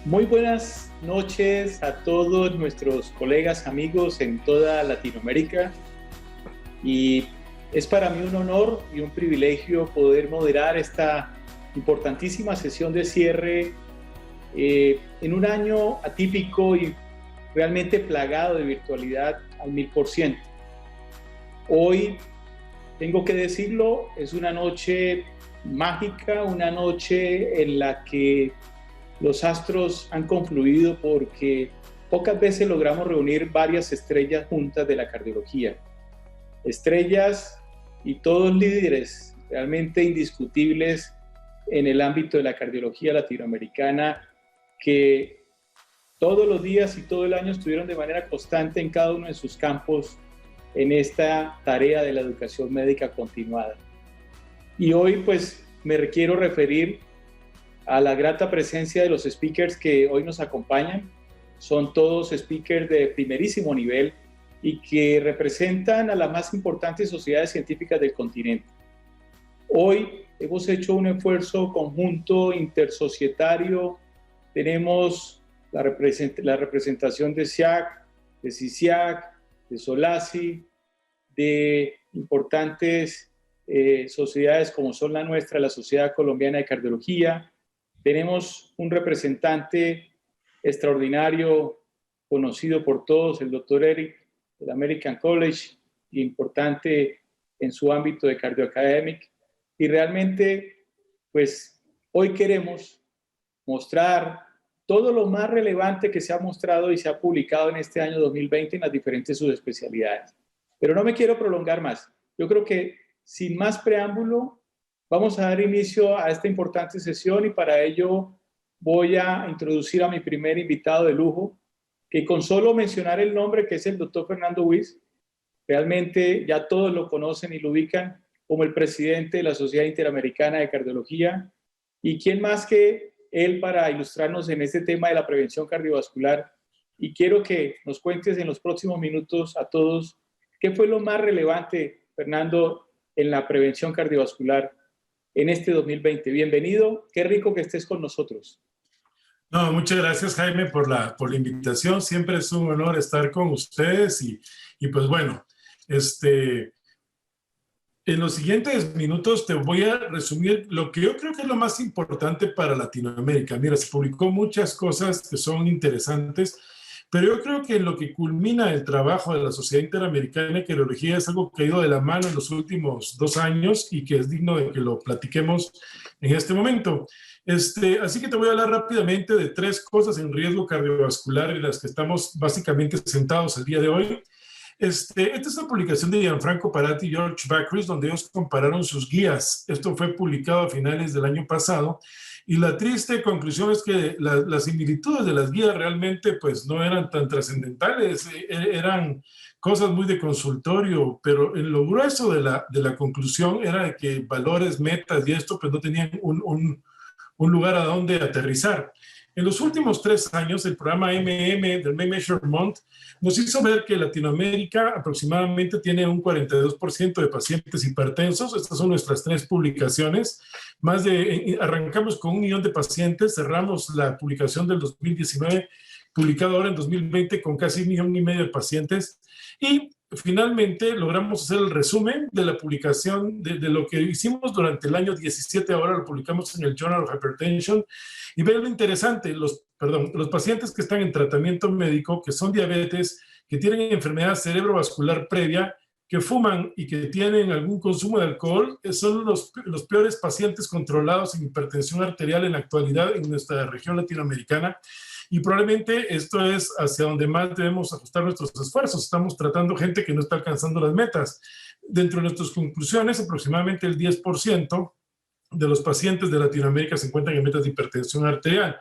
Muy buenas noches a todos nuestros colegas, amigos en toda Latinoamérica. Y es para mí un honor y un privilegio poder moderar esta importantísima sesión de cierre en un año atípico y realmente plagado de virtualidad al 1000%. Hoy, tengo que decirlo, es una noche mágica, una noche en la que los astros han confluido porque pocas veces logramos reunir varias estrellas juntas de la cardiología. Estrellas y todos líderes realmente indiscutibles en el ámbito de la cardiología latinoamericana que todos los días y todo el año estuvieron de manera constante en cada uno de sus campos en esta tarea de la educación médica continuada. Y hoy pues me quiero referir a la grata presencia de los speakers que hoy nos acompañan. Son todos speakers de primerísimo nivel y que representan a las más importantes sociedades científicas del continente. Hoy hemos hecho un esfuerzo conjunto intersocietario. Tenemos la representación de SIAC, de CISIAC, de SOLACI, de importantes sociedades como son la nuestra, la Sociedad Colombiana de Cardiología. Tenemos un representante extraordinario, conocido por todos, el doctor Eric, del American College, importante en su ámbito de cardioacademic. Y realmente, pues, hoy queremos mostrar todo lo más relevante que se ha mostrado y se ha publicado en este año 2020 en las diferentes subespecialidades. Pero no me quiero prolongar más. Yo creo que, sin más preámbulo, vamos a dar inicio a esta importante sesión y para ello voy a introducir a mi primer invitado de lujo, que con solo mencionar el nombre, que es el doctor Fernando Wyss, realmente ya todos lo conocen y lo ubican como el presidente de la Sociedad Interamericana de Cardiología. ¿Y quién más que él para ilustrarnos en este tema de la prevención cardiovascular? Y quiero que nos cuentes en los próximos minutos a todos qué fue lo más relevante, Fernando, en la prevención cardiovascular en este 2020. Bienvenido, qué rico que estés con nosotros. No, muchas gracias, Jaime, por la invitación. Siempre es un honor estar con ustedes y pues bueno, en los siguientes minutos te voy a resumir lo que yo creo que es lo más importante para Latinoamérica. Mira, se publicó muchas cosas que son interesantes, pero yo creo que lo que culmina el trabajo de la Sociedad Interamericana de Cardiología es algo que ha ido de la mano en los últimos 2 años y que es digno de que lo platiquemos en este momento. Así que te voy a hablar rápidamente de 3 cosas en riesgo cardiovascular en las que estamos básicamente sentados el día de hoy. Esta es una publicación de Gianfranco Parati y George Bakris, donde ellos compararon sus guías. Esto fue publicado a finales del año pasado. Y la triste conclusión es que las similitudes de las guías realmente pues no eran tan trascendentales, eran cosas muy de consultorio, pero en lo grueso de la conclusión era de que valores, metas y esto pues no tenían un lugar a donde aterrizar. En los últimos 3 años, el programa del May Measurement nos hizo ver que Latinoamérica aproximadamente tiene un 42% de pacientes hipertensos. Estas son nuestras 3 publicaciones. Arrancamos con 1 millón de pacientes, cerramos la publicación del 2019, publicado ahora en 2020 con casi 1,5 millones de pacientes. Y finalmente logramos hacer el resumen de la publicación de lo que hicimos durante el año 17, ahora lo publicamos en el Journal of Hypertension, y vean lo interesante, los pacientes que están en tratamiento médico, que son diabetes, que tienen enfermedad cerebrovascular previa, que fuman y que tienen algún consumo de alcohol, son los peores pacientes controlados en hipertensión arterial en la actualidad en nuestra región latinoamericana. Y probablemente esto es hacia donde más debemos ajustar nuestros esfuerzos. Estamos tratando gente que no está alcanzando las metas. Dentro de nuestras conclusiones, aproximadamente el 10% de los pacientes de Latinoamérica se encuentran en metas de hipertensión arterial.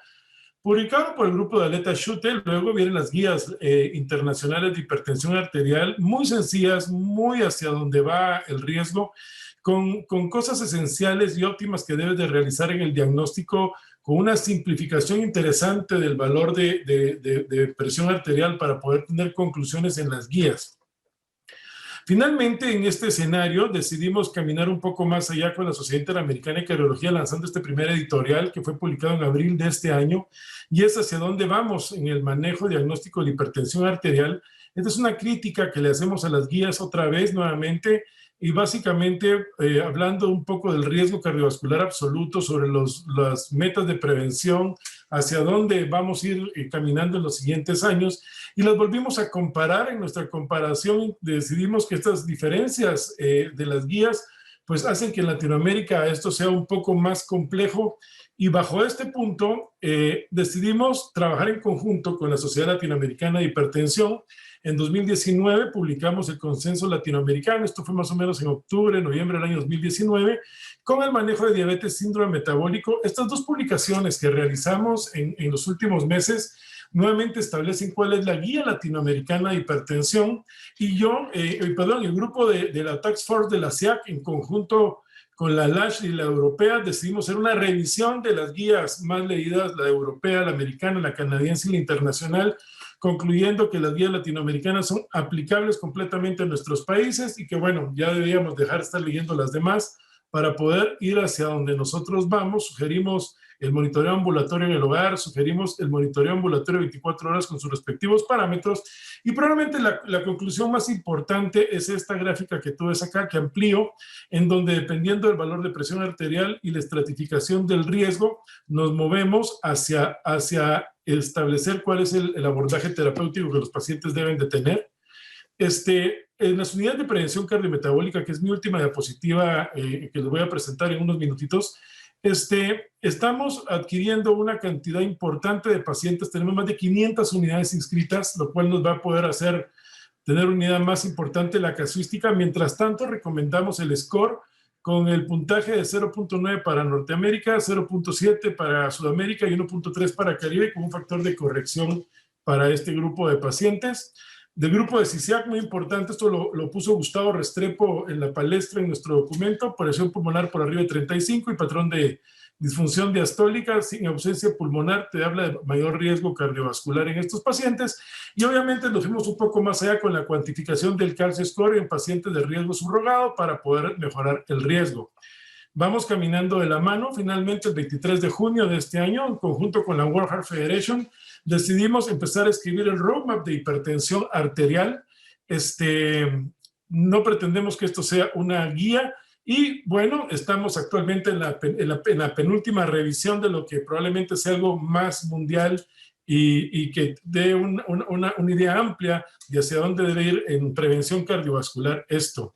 Publicado por el grupo de Aleta Schulte, luego vienen las guías internacionales de hipertensión arterial, muy sencillas, muy hacia donde va el riesgo, con cosas esenciales y óptimas que debes de realizar en el diagnóstico, con una simplificación interesante del valor de presión arterial para poder tener conclusiones en las guías. Finalmente, en este escenario, decidimos caminar un poco más allá con la Sociedad Interamericana de Cardiología, lanzando este primer editorial que fue publicado en abril de este año, y es hacia dónde vamos en el manejo diagnóstico de hipertensión arterial. Esta es una crítica que le hacemos a las guías otra vez, nuevamente, y básicamente hablando un poco del riesgo cardiovascular absoluto, sobre las metas de prevención, hacia dónde vamos a ir caminando en los siguientes años, y las volvimos a comparar. En nuestra comparación decidimos que estas diferencias de las guías pues hacen que en Latinoamérica esto sea un poco más complejo, y bajo este punto decidimos trabajar en conjunto con la Sociedad Latinoamericana de Hipertensión. En 2019 publicamos el Consenso Latinoamericano, esto fue más o menos en octubre, noviembre del año 2019, con el manejo de diabetes síndrome metabólico. Estas dos publicaciones que realizamos en los últimos meses nuevamente establecen cuál es la guía latinoamericana de hipertensión, y el grupo de la Task Force de la CIAC, en conjunto con la LASH y la europea, decidimos hacer una revisión de las guías más leídas, la europea, la americana, la canadiense y la internacional, concluyendo que las guías latinoamericanas son aplicables completamente a nuestros países, y que bueno, ya deberíamos dejar de estar leyendo las demás para poder ir hacia donde nosotros vamos. Sugerimos el monitoreo ambulatorio en el hogar, sugerimos el monitoreo ambulatorio 24 horas con sus respectivos parámetros, y probablemente la conclusión más importante es esta gráfica que tú ves acá, que amplío, en donde dependiendo del valor de presión arterial y la estratificación del riesgo, nos movemos hacia establecer cuál es el abordaje terapéutico que los pacientes deben de tener. En las unidades de prevención cardiometabólica, que es mi última diapositiva que les voy a presentar en unos minutitos, estamos adquiriendo una cantidad importante de pacientes. Tenemos más de 500 unidades inscritas, lo cual nos va a poder hacer tener una unidad más importante la casuística. Mientras tanto, recomendamos el score con el puntaje de 0.9 para Norteamérica, 0.7 para Sudamérica y 1.3 para Caribe, con un factor de corrección para este grupo de pacientes. Del grupo de CISIAC, muy importante, esto lo puso Gustavo Restrepo en la palestra en nuestro documento: presión pulmonar por arriba de 35 y patrón de disfunción diastólica sin ausencia pulmonar te habla de mayor riesgo cardiovascular en estos pacientes. Y obviamente nos fuimos un poco más allá con la cuantificación del calcio score en pacientes de riesgo subrogado para poder mejorar el riesgo. Vamos caminando de la mano. Finalmente, el 23 de junio de este año, en conjunto con la World Heart Federation, decidimos empezar a escribir el roadmap de hipertensión arterial. No pretendemos que esto sea una guía, y bueno, estamos actualmente en la penúltima revisión de lo que probablemente sea algo más mundial y que dé una idea amplia de hacia dónde debe ir en prevención cardiovascular esto.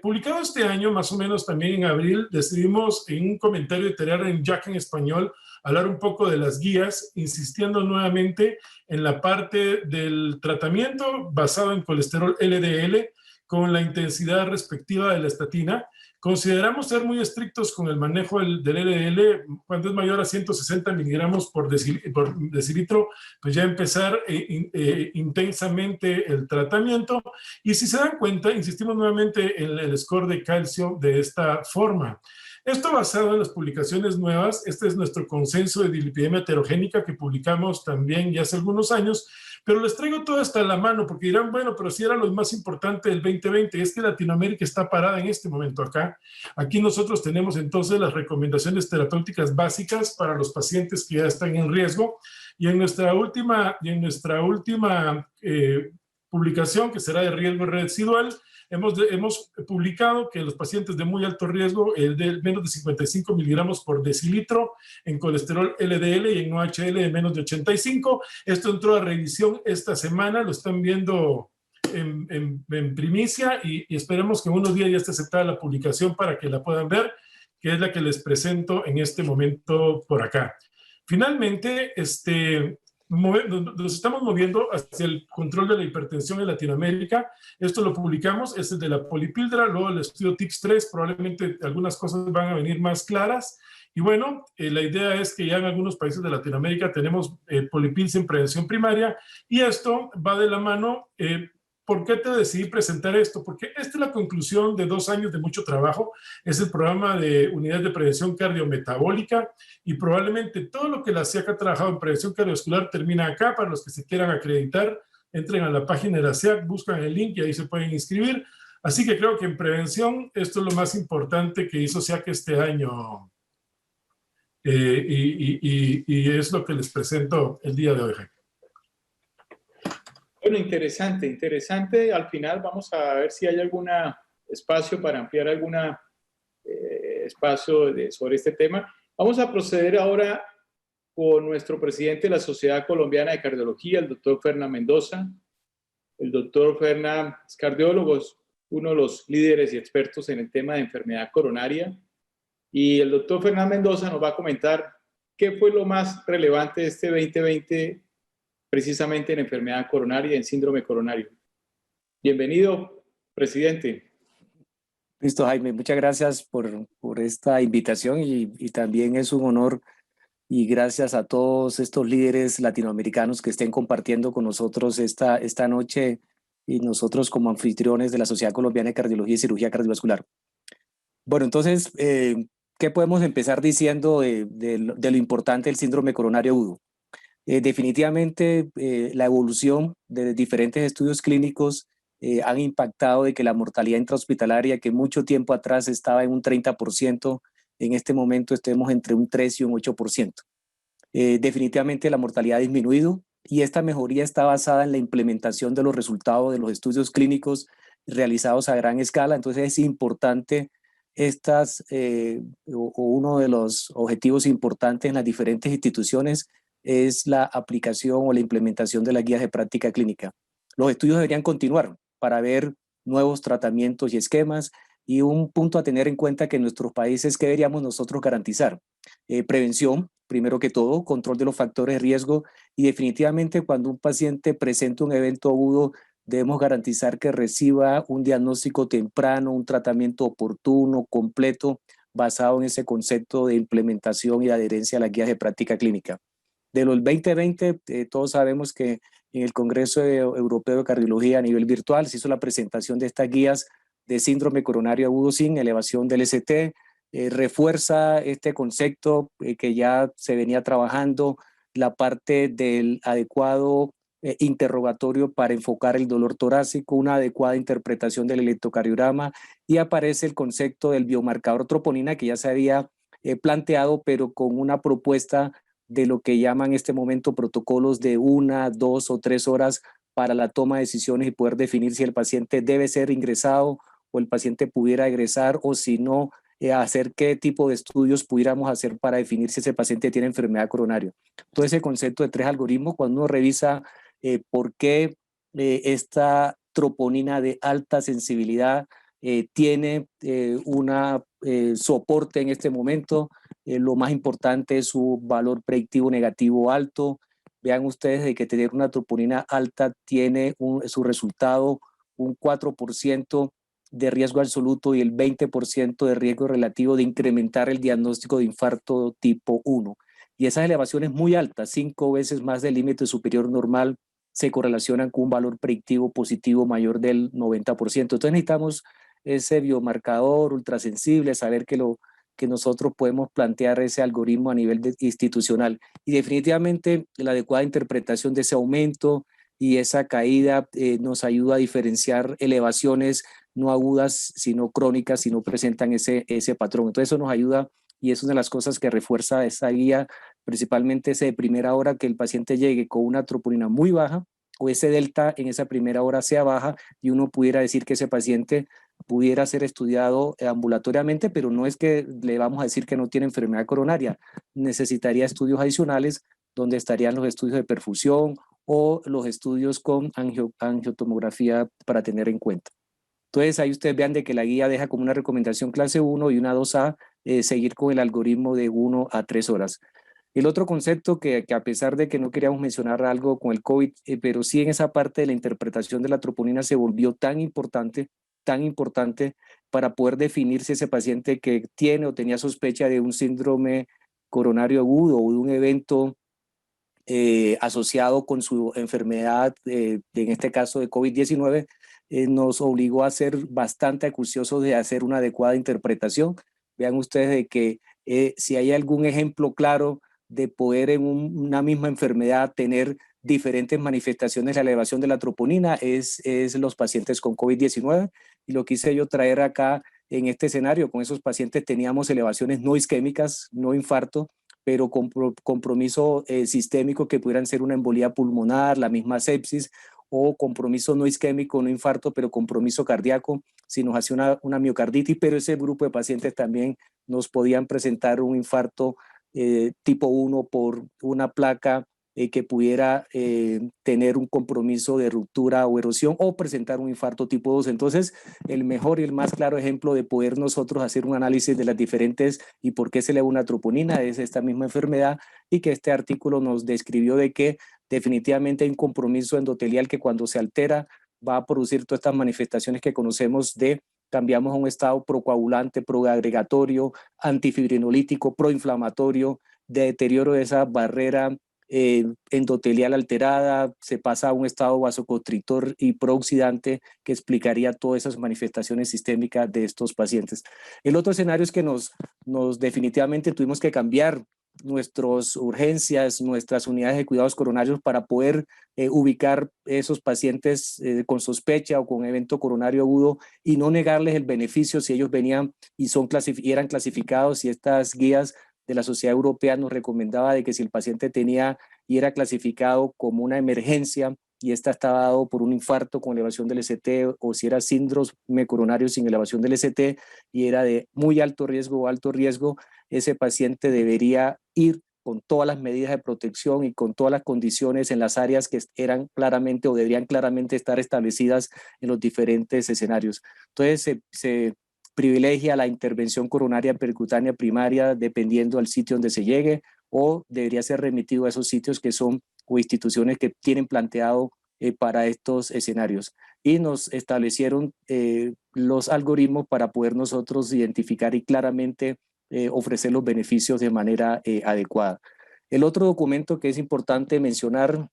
Publicado este año, más o menos también en abril, decidimos en un comentario editorial en JACC en español hablar un poco de las guías, insistiendo nuevamente en la parte del tratamiento basado en colesterol LDL con la intensidad respectiva de la estatina. Consideramos ser muy estrictos con el manejo del LDL. Cuando es mayor a 160 miligramos por decilitro, pues ya empezar intensamente el tratamiento. Y si se dan cuenta, insistimos nuevamente en el score de calcio de esta forma. Esto basado en las publicaciones nuevas. Este es nuestro consenso de dislipidemia heterogénica que publicamos también ya hace algunos años, pero les traigo todo hasta la mano porque dirán, bueno, pero si era lo más importante del 2020, es que Latinoamérica está parada en este momento acá. Aquí nosotros tenemos entonces las recomendaciones terapéuticas básicas para los pacientes que ya están en riesgo, y en nuestra última publicación, que será de riesgo residual, hemos publicado que los pacientes de muy alto riesgo, de menos de 55 miligramos por decilitro en colesterol LDL y en OHL de menos de 85. Esto entró a revisión esta semana, lo están viendo en primicia, y esperemos que en unos días ya esté aceptada la publicación para que la puedan ver, que es la que les presento en este momento por acá. Finalmente, nos estamos moviendo hacia el control de la hipertensión en Latinoamérica. Esto lo publicamos, es el de la polipíldora, luego el estudio TIPS-3, probablemente algunas cosas van a venir más claras. Y bueno, la idea es que ya en algunos países de Latinoamérica tenemos polipils en prevención primaria, y esto va de la mano. ¿Por qué te decidí presentar esto? Porque esta es la conclusión de 2 años de mucho trabajo. Es el programa de unidades de prevención cardiometabólica, y probablemente todo lo que la CIAC ha trabajado en prevención cardiovascular termina acá para los que se quieran acreditar. entren a la página de la SEAC, buscan el link y ahí se pueden inscribir. Así que creo que en prevención esto es lo más importante que hizo SEAC este año. Y es lo que les presento el día de hoy. Bueno, interesante, interesante. Al final vamos a ver si hay algún espacio para ampliar algún espacio sobre este tema. Vamos a proceder ahora con nuestro presidente de la Sociedad Colombiana de Cardiología, el doctor Fernán Mendoza. El doctor Fernán es cardiólogo, es uno de los líderes y expertos en el tema de enfermedad coronaria. Y el doctor Fernán Mendoza nos va a comentar qué fue lo más relevante de este 2020 precisamente en enfermedad coronaria, en síndrome coronario. Bienvenido, presidente. Listo, Jaime, muchas gracias por esta invitación y también es un honor y gracias a todos estos líderes latinoamericanos que estén compartiendo con nosotros esta noche y nosotros como anfitriones de la Sociedad Colombiana de Cardiología y Cirugía Cardiovascular. Bueno, entonces, ¿qué podemos empezar diciendo de lo importante del síndrome coronario agudo? Definitivamente la evolución de diferentes estudios clínicos han impactado de que la mortalidad intrahospitalaria, que mucho tiempo atrás estaba en un 30%, en este momento estemos entre un 3 y un 8%. Definitivamente la mortalidad ha disminuido y esta mejoría está basada en la implementación de los resultados de los estudios clínicos realizados a gran escala. Entonces es importante uno de los objetivos importantes en las diferentes instituciones es la aplicación o la implementación de las guías de práctica clínica. Los estudios deberían continuar para ver nuevos tratamientos y esquemas y un punto a tener en cuenta que en nuestros países, ¿qué deberíamos nosotros garantizar? Prevención, primero que todo, control de los factores de riesgo y definitivamente cuando un paciente presenta un evento agudo debemos garantizar que reciba un diagnóstico temprano, un tratamiento oportuno, completo, basado en ese concepto de implementación y de adherencia a las guías de práctica clínica. De los 2020, todos sabemos que en el Congreso Europeo de Cardiología a nivel virtual se hizo la presentación de estas guías de síndrome coronario agudo sin elevación del ST, refuerza este concepto que ya se venía trabajando, la parte del adecuado interrogatorio para enfocar el dolor torácico, una adecuada interpretación del electrocardiograma y aparece el concepto del biomarcador troponina que ya se había planteado, pero con una propuesta de lo que llaman en este momento protocolos de 1, 2 o 3 horas para la toma de decisiones y poder definir si el paciente debe ser ingresado o el paciente pudiera egresar o si no, hacer qué tipo de estudios pudiéramos hacer para definir si ese paciente tiene enfermedad coronaria. Todo ese concepto de 3 algoritmos, cuando uno revisa por qué esta troponina de alta sensibilidad tiene una soporte en este momento, lo más importante es su valor predictivo negativo alto. Vean ustedes de que tener una troponina alta tiene su resultado un 4% de riesgo absoluto y el 20% de riesgo relativo de incrementar el diagnóstico de infarto tipo 1. Y esas elevaciones muy altas, 5 veces más del límite superior normal, se correlacionan con un valor predictivo positivo mayor del 90%. Entonces necesitamos ese biomarcador ultrasensible, saber que nosotros podemos plantear ese algoritmo a nivel institucional. Y definitivamente la adecuada interpretación de ese aumento y esa caída nos ayuda a diferenciar elevaciones no agudas, sino crónicas, si no presentan ese patrón. Entonces eso nos ayuda y es una de las cosas que refuerza esa guía, principalmente ese de primera hora, que el paciente llegue con una troponina muy baja o ese delta en esa primera hora sea baja y uno pudiera decir que ese paciente pudiera ser estudiado ambulatoriamente, pero no es que le vamos a decir que no tiene enfermedad coronaria, necesitaría estudios adicionales donde estarían los estudios de perfusión o los estudios con angiotomografía para tener en cuenta. Entonces ahí ustedes vean de que la guía deja como una recomendación clase 1 y una 2A, seguir con el algoritmo de 1 a 3 horas. El otro concepto que a pesar de que no queríamos mencionar algo con el COVID, pero sí en esa parte de la interpretación de la troponina se volvió tan importante para poder definir si ese paciente que tiene o tenía sospecha de un síndrome coronario agudo o de un evento asociado con su enfermedad, en este caso de COVID-19, nos obligó a ser bastante acuciosos de hacer una adecuada interpretación. Vean ustedes de que si hay algún ejemplo claro de poder en una misma enfermedad tener diferentes manifestaciones de la elevación de la troponina es los pacientes con COVID-19, y lo quise yo traer acá en este escenario. Con esos pacientes teníamos elevaciones no isquémicas, no infarto, pero con compromiso sistémico que pudieran ser una embolía pulmonar, la misma sepsis, o compromiso no isquémico, no infarto, pero compromiso cardíaco, si nos hacía una miocarditis, pero ese grupo de pacientes también nos podían presentar un infarto tipo 1 por una placa que pudiera tener un compromiso de ruptura o erosión, o presentar un infarto tipo 2. Entonces, el mejor y el más claro ejemplo de poder nosotros hacer un análisis de las diferentes y por qué se eleva una troponina es esta misma enfermedad, y que este artículo nos describió de que definitivamente hay un compromiso endotelial que cuando se altera va a producir todas estas manifestaciones que conocemos de cambiamos a un estado procoagulante, proagregatorio, antifibrinolítico, proinflamatorio, de deterioro de esa barrera endotelial alterada, se pasa a un estado vasoconstrictor y prooxidante que explicaría todas esas manifestaciones sistémicas de estos pacientes. El otro escenario es que nos definitivamente tuvimos que cambiar nuestras urgencias, nuestras unidades de cuidados coronarios para poder ubicar esos pacientes con sospecha o con evento coronario agudo y no negarles el beneficio si ellos venían y eran clasificados, y estas guías de la Sociedad Europea nos recomendaba de que si el paciente tenía y era clasificado como una emergencia y esta estaba dado por un infarto con elevación del ST, o si era síndrome coronario sin elevación del ST y era de muy alto riesgo o alto riesgo, ese paciente debería ir con todas las medidas de protección y con todas las condiciones en las áreas que eran claramente o deberían claramente estar establecidas en los diferentes escenarios. Entonces se privilegia la intervención coronaria percutánea primaria dependiendo del sitio donde se llegue, o debería ser remitido a esos sitios que son o instituciones que tienen planteado para estos escenarios. Y nos establecieron los algoritmos para poder nosotros identificar y claramente ofrecer los beneficios de manera adecuada. El otro documento que es importante mencionar,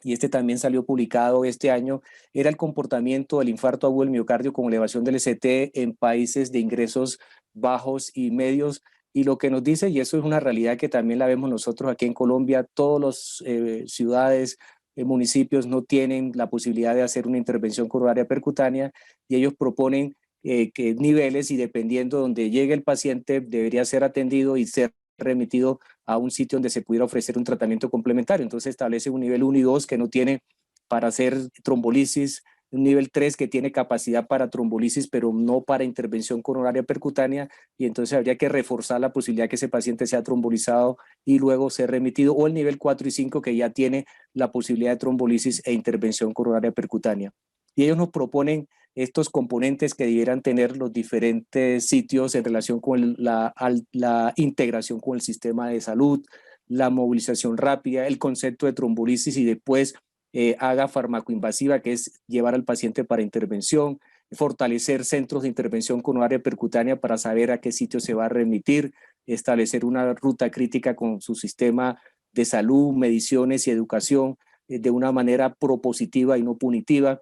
y este también salió publicado este año, era el comportamiento del infarto agudo del miocardio con elevación del ST en países de ingresos bajos y medios. Y lo que nos dice, y eso es una realidad que también la vemos nosotros aquí en Colombia, todas las ciudades, municipios no tienen la posibilidad de hacer una intervención coronaria percutánea, y ellos proponen que niveles, y dependiendo de donde llegue el paciente debería ser atendido y ser remitido a un sitio donde se pudiera ofrecer un tratamiento complementario. Entonces establece un nivel 1 y 2 que no tiene para hacer trombolisis, un nivel 3 que tiene capacidad para trombolisis, pero no para intervención coronaria percutánea, y entonces habría que reforzar la posibilidad que ese paciente sea trombolizado y luego ser remitido, o el nivel 4 y 5 que ya tiene la posibilidad de trombolisis e intervención coronaria percutánea. Y ellos nos proponen estos componentes que debieran tener los diferentes sitios en relación con la integración con el sistema de salud, la movilización rápida, el concepto de trombolisis y después haga farmacoinvasiva, que es llevar al paciente para intervención, fortalecer centros de intervención coronaria percutánea para saber a qué sitio se va a remitir, establecer una ruta crítica con su sistema de salud, mediciones y educación de una manera propositiva y no punitiva,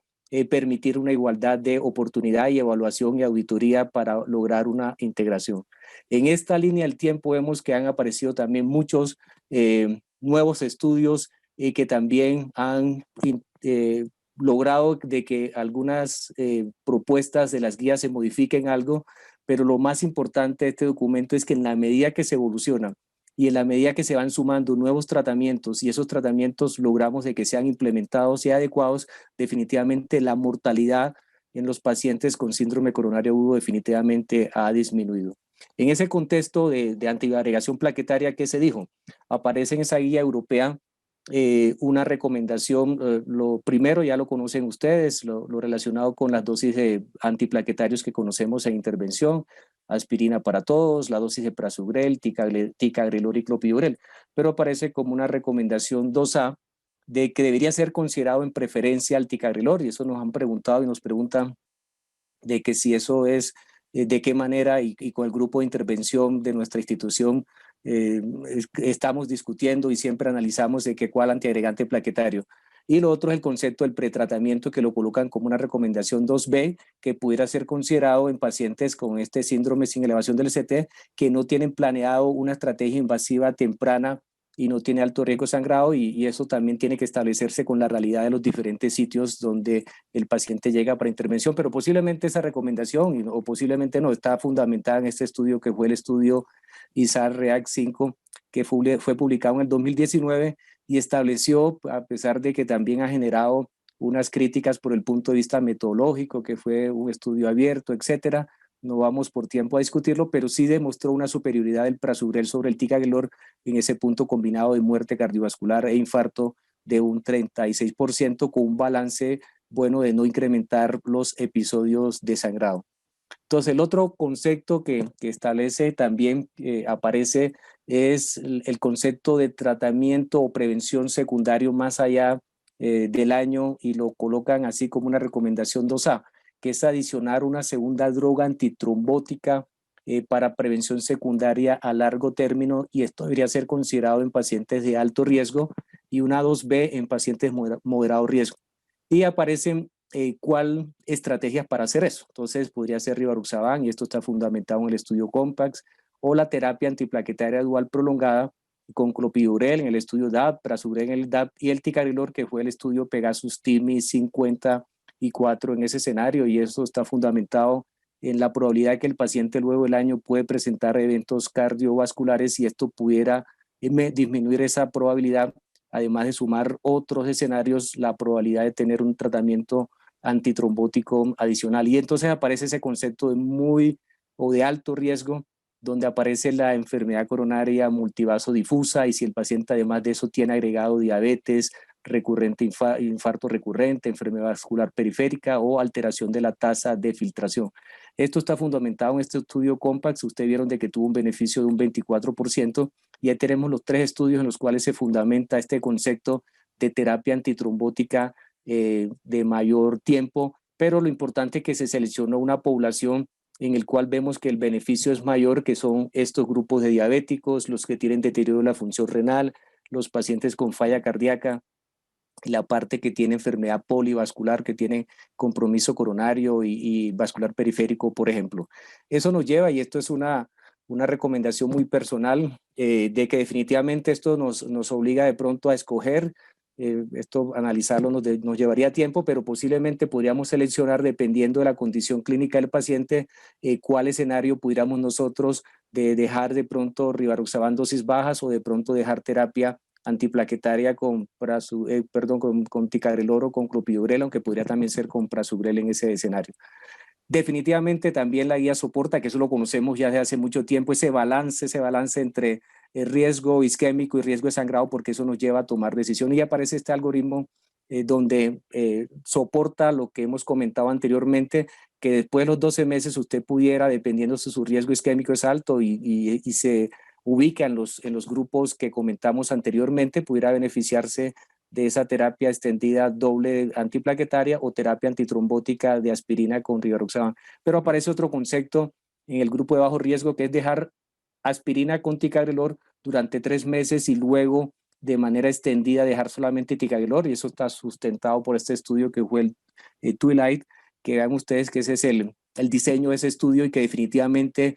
permitir una igualdad de oportunidad y evaluación y auditoría para lograr una integración. En esta línea del tiempo vemos que han aparecido también muchos nuevos estudios que también han logrado de que algunas propuestas de las guías se modifiquen algo, pero lo más importante de este documento es que en la medida que se evoluciona y en la medida que se van sumando nuevos tratamientos y esos tratamientos logramos de que sean implementados y adecuados, definitivamente la mortalidad en los pacientes con síndrome coronario agudo definitivamente ha disminuido. En ese contexto de antiagregación plaquetaria, ¿qué se dijo? Aparece en esa guía europea una recomendación, lo primero ya lo conocen ustedes, lo relacionado con las dosis de antiplaquetarios que conocemos en intervención, aspirina para todos, la dosis de prasugrel, ticagrelor y clopidogrel, pero aparece como una recomendación 2A de que debería ser considerado en preferencia al ticagrelor, y eso nos han preguntado y nos preguntan de que si eso es, de qué manera y con el grupo de intervención de nuestra institución estamos discutiendo y siempre analizamos de que cuál antiagregante plaquetario. Y lo otro es el concepto del pretratamiento, que lo colocan como una recomendación 2B, que pudiera ser considerado en pacientes con este síndrome sin elevación del ST, que no tienen planeado una estrategia invasiva temprana y no tiene alto riesgo de sangrado, y eso también tiene que establecerse con la realidad de los diferentes sitios donde el paciente llega para intervención, pero posiblemente esa recomendación, o posiblemente no, está fundamentada en este estudio que fue el estudio ISAR-REACT-5, que fue publicado en el 2019 y estableció, a pesar de que también ha generado unas críticas por el punto de vista metodológico, que fue un estudio abierto, etcétera. No vamos por tiempo a discutirlo, pero sí demostró una superioridad del prasugrel sobre el ticagrelor en ese punto combinado de muerte cardiovascular e infarto de un 36%, con un balance bueno de no incrementar los episodios de sangrado. Entonces, el otro concepto que establece también aparece es el concepto de tratamiento o prevención secundario más allá del año, y lo colocan así como una recomendación 2A, que es adicionar una segunda droga antitrombótica para prevención secundaria a largo término, y esto debería ser considerado en pacientes de alto riesgo, y una 2B en pacientes moderado riesgo. Y aparecen cuál estrategias para hacer eso. Entonces podría ser rivaroxaban, y esto está fundamentado en el estudio COMPAX, o la terapia antiplaquetaria dual prolongada con clopidogrel en el estudio DAP, prasugrel en el DAP, y el ticagrelor, que fue el estudio Pegasus-TIMI 54 en ese escenario, y eso está fundamentado en la probabilidad de que el paciente luego del año puede presentar eventos cardiovasculares, y esto pudiera disminuir esa probabilidad, además de sumar otros escenarios, la probabilidad de tener un tratamiento antitrombótico adicional. Y entonces aparece ese concepto de muy o de alto riesgo, donde aparece la enfermedad coronaria multivaso difusa, y si el paciente además de eso tiene agregado diabetes recurrente, infarto recurrente, enfermedad vascular periférica o alteración de la tasa de filtración. Esto está fundamentado en este estudio COMPAX. Ustedes vieron de que tuvo un beneficio de un 24%, y ahí tenemos los 3 estudios en los cuales se fundamenta este concepto de terapia antitrombótica de mayor tiempo, pero lo importante es que se seleccionó una población en el cual vemos que el beneficio es mayor, que son estos grupos de diabéticos, los que tienen deterioro de la función renal, los pacientes con falla cardíaca, la parte que tiene enfermedad polivascular, que tiene compromiso coronario y vascular periférico, por ejemplo. Eso nos lleva, y esto es una recomendación muy personal, de que definitivamente esto nos obliga de pronto a escoger. Esto analizarlo nos llevaría tiempo, pero posiblemente podríamos seleccionar, dependiendo de la condición clínica del paciente, cuál escenario pudiéramos nosotros de dejar de pronto rivaroxaban dosis bajas, o de pronto dejar terapia antiplaquetaria con ticagrelor o con clopidogrel, aunque podría también ser con prasugrel en ese escenario. Definitivamente también la guía soporta, que eso lo conocemos ya desde hace mucho tiempo, ese balance entre el riesgo isquémico y riesgo de sangrado, porque eso nos lleva a tomar decisiones, y aparece este algoritmo donde soporta lo que hemos comentado anteriormente, que después de los 12 meses usted pudiera, dependiendo si su riesgo isquémico es alto y se ubica en los grupos que comentamos anteriormente, pudiera beneficiarse de esa terapia extendida doble antiplaquetaria o terapia antitrombótica de aspirina con rivaroxaban. Pero aparece otro concepto en el grupo de bajo riesgo, que es dejar aspirina con ticagrelor durante 3 meses, y luego de manera extendida dejar solamente ticagrelor, y eso está sustentado por este estudio que fue el Twilight, que vean ustedes que ese es el diseño de ese estudio, y que definitivamente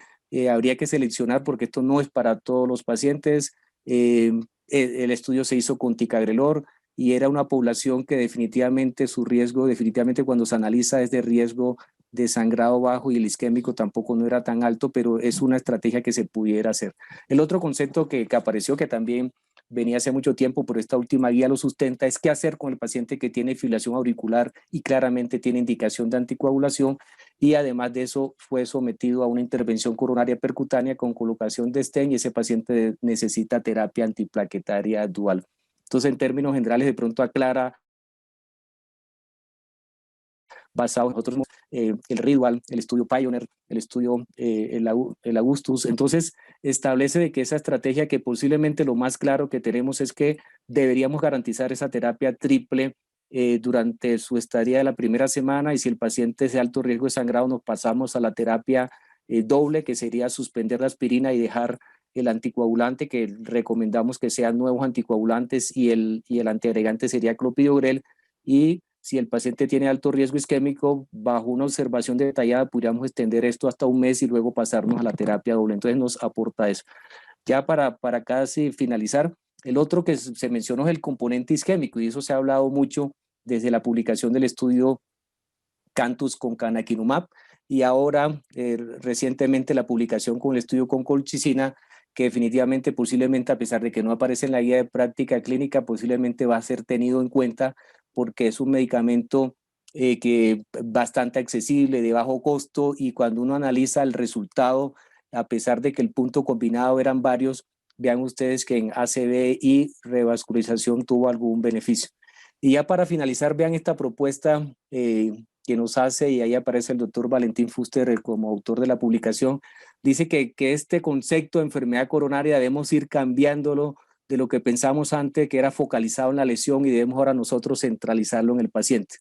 habría que seleccionar, porque esto no es para todos los pacientes. El estudio se hizo con ticagrelor, y era una población que definitivamente su riesgo, definitivamente cuando se analiza, es de riesgo de sangrado bajo, y el isquémico tampoco no era tan alto, pero es una estrategia que se pudiera hacer. El otro concepto que apareció, que también venía hace mucho tiempo, pero esta última guía lo sustenta, es qué hacer con el paciente que tiene fibrilación auricular y claramente tiene indicación de anticoagulación, y además de eso fue sometido a una intervención coronaria percutánea con colocación de stent, y ese paciente necesita terapia antiplaquetaria dual. Entonces, en términos generales, de pronto aclara, basado en otros, el RIDUAL, el estudio Pioneer, el estudio el Augustus. Entonces, establece de que esa estrategia, que posiblemente lo más claro que tenemos es que deberíamos garantizar esa terapia triple durante su estadía de la primera semana, y si el paciente es de alto riesgo de sangrado, nos pasamos a la terapia doble, que sería suspender la aspirina y dejar el anticoagulante, que recomendamos que sean nuevos anticoagulantes, y el antiagregante sería clopidogrel. Y si el paciente tiene alto riesgo isquémico, bajo una observación detallada, podríamos extender esto hasta 1 mes y luego pasarnos a la terapia doble. Entonces nos aporta eso. Ya para casi finalizar, El otro que se mencionó es el componente isquémico, y eso se ha hablado mucho desde la publicación del estudio Cantus con canakinumab, y ahora recientemente la publicación con el estudio con colchicina, que definitivamente, posiblemente, a pesar de que no aparece en la guía de práctica clínica, posiblemente va a ser tenido en cuenta porque es un medicamento que bastante accesible, de bajo costo, y cuando uno analiza el resultado, a pesar de que el punto combinado eran varios, vean ustedes que en ACV y revascularización tuvo algún beneficio. Y ya para finalizar, vean esta propuesta que nos hace, y ahí aparece el doctor Valentín Fuster como autor de la publicación. Dice que este concepto de enfermedad coronaria debemos ir cambiándolo de lo que pensamos antes, que era focalizado en la lesión, y debemos ahora nosotros centralizarlo en el paciente.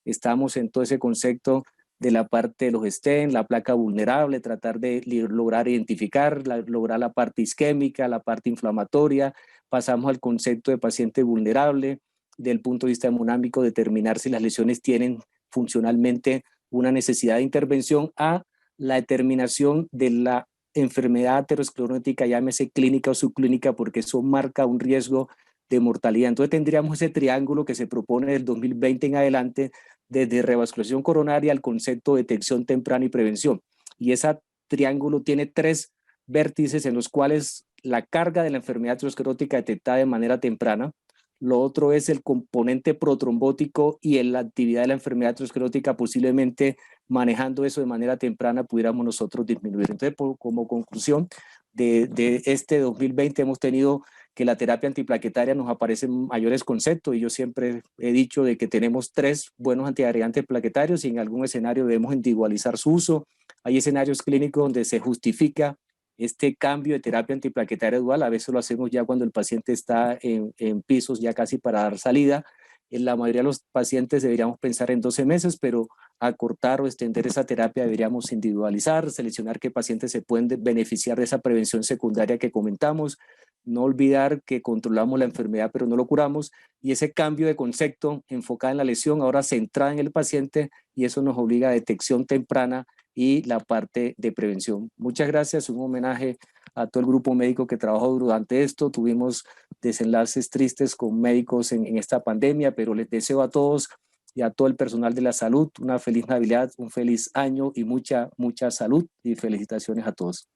Estamos en todo ese concepto de la parte de los stents, la placa vulnerable, tratar de lograr identificar, lograr la parte isquémica, la parte inflamatoria. Pasamos al concepto de paciente vulnerable, del punto de vista hemodinámico, determinar si las lesiones tienen funcionalmente una necesidad de intervención, a la determinación de la enfermedad aterosclerótica, llámese clínica o subclínica, porque eso marca un riesgo de mortalidad. Entonces tendríamos ese triángulo que se propone del 2020 en adelante, desde revascularización coronaria al concepto de detección temprana y prevención. Y ese triángulo tiene 3 vértices en los cuales la carga de la enfermedad aterosclerótica detectada de manera temprana. Lo otro es el componente protrombótico y en la actividad de la enfermedad aterosclerótica, posiblemente manejando eso de manera temprana pudiéramos nosotros disminuir. Entonces, como conclusión de este 2020, hemos tenido que la terapia antiplaquetaria nos aparecen mayores conceptos, y yo siempre he dicho de que tenemos 3 buenos antiagregantes plaquetarios, y en algún escenario debemos individualizar su uso. Hay escenarios clínicos donde se justifica este cambio de terapia antiplaquetaria dual. A veces lo hacemos ya cuando el paciente está en pisos ya casi para dar salida. En la mayoría de los pacientes deberíamos pensar en 12 meses, pero acortar o extender esa terapia deberíamos individualizar, seleccionar qué pacientes se pueden beneficiar de esa prevención secundaria que comentamos, no olvidar que controlamos la enfermedad pero no lo curamos, y ese cambio de concepto enfocado en la lesión, ahora centrada en el paciente, y eso nos obliga a detección temprana y la parte de prevención. Muchas gracias, un homenaje a todo el grupo médico que trabajó durante esto. Tuvimos desenlaces tristes con médicos en esta pandemia, pero les deseo a todos y a todo el personal de la salud una feliz Navidad, un feliz año y mucha salud, y felicitaciones a todos.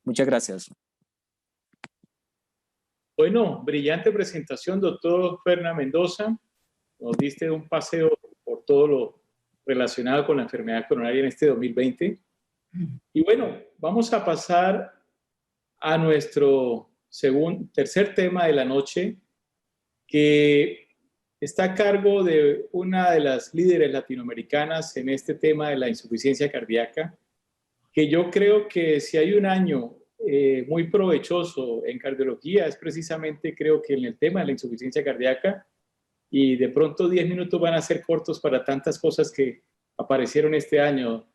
Muchas gracias. Bueno, brillante presentación, doctor Fernán Mendoza. Nos diste un paseo por todo lo relacionado con la enfermedad coronaria en este 2020. Y bueno, vamos a pasar a nuestro tercer tema de la noche, que está a cargo de una de las líderes latinoamericanas en este tema de la insuficiencia cardíaca, que yo creo que si hay un año muy provechoso en cardiología, es precisamente, creo que en el tema de la insuficiencia cardíaca, y de pronto 10 minutos van a ser cortos para tantas cosas que aparecieron este año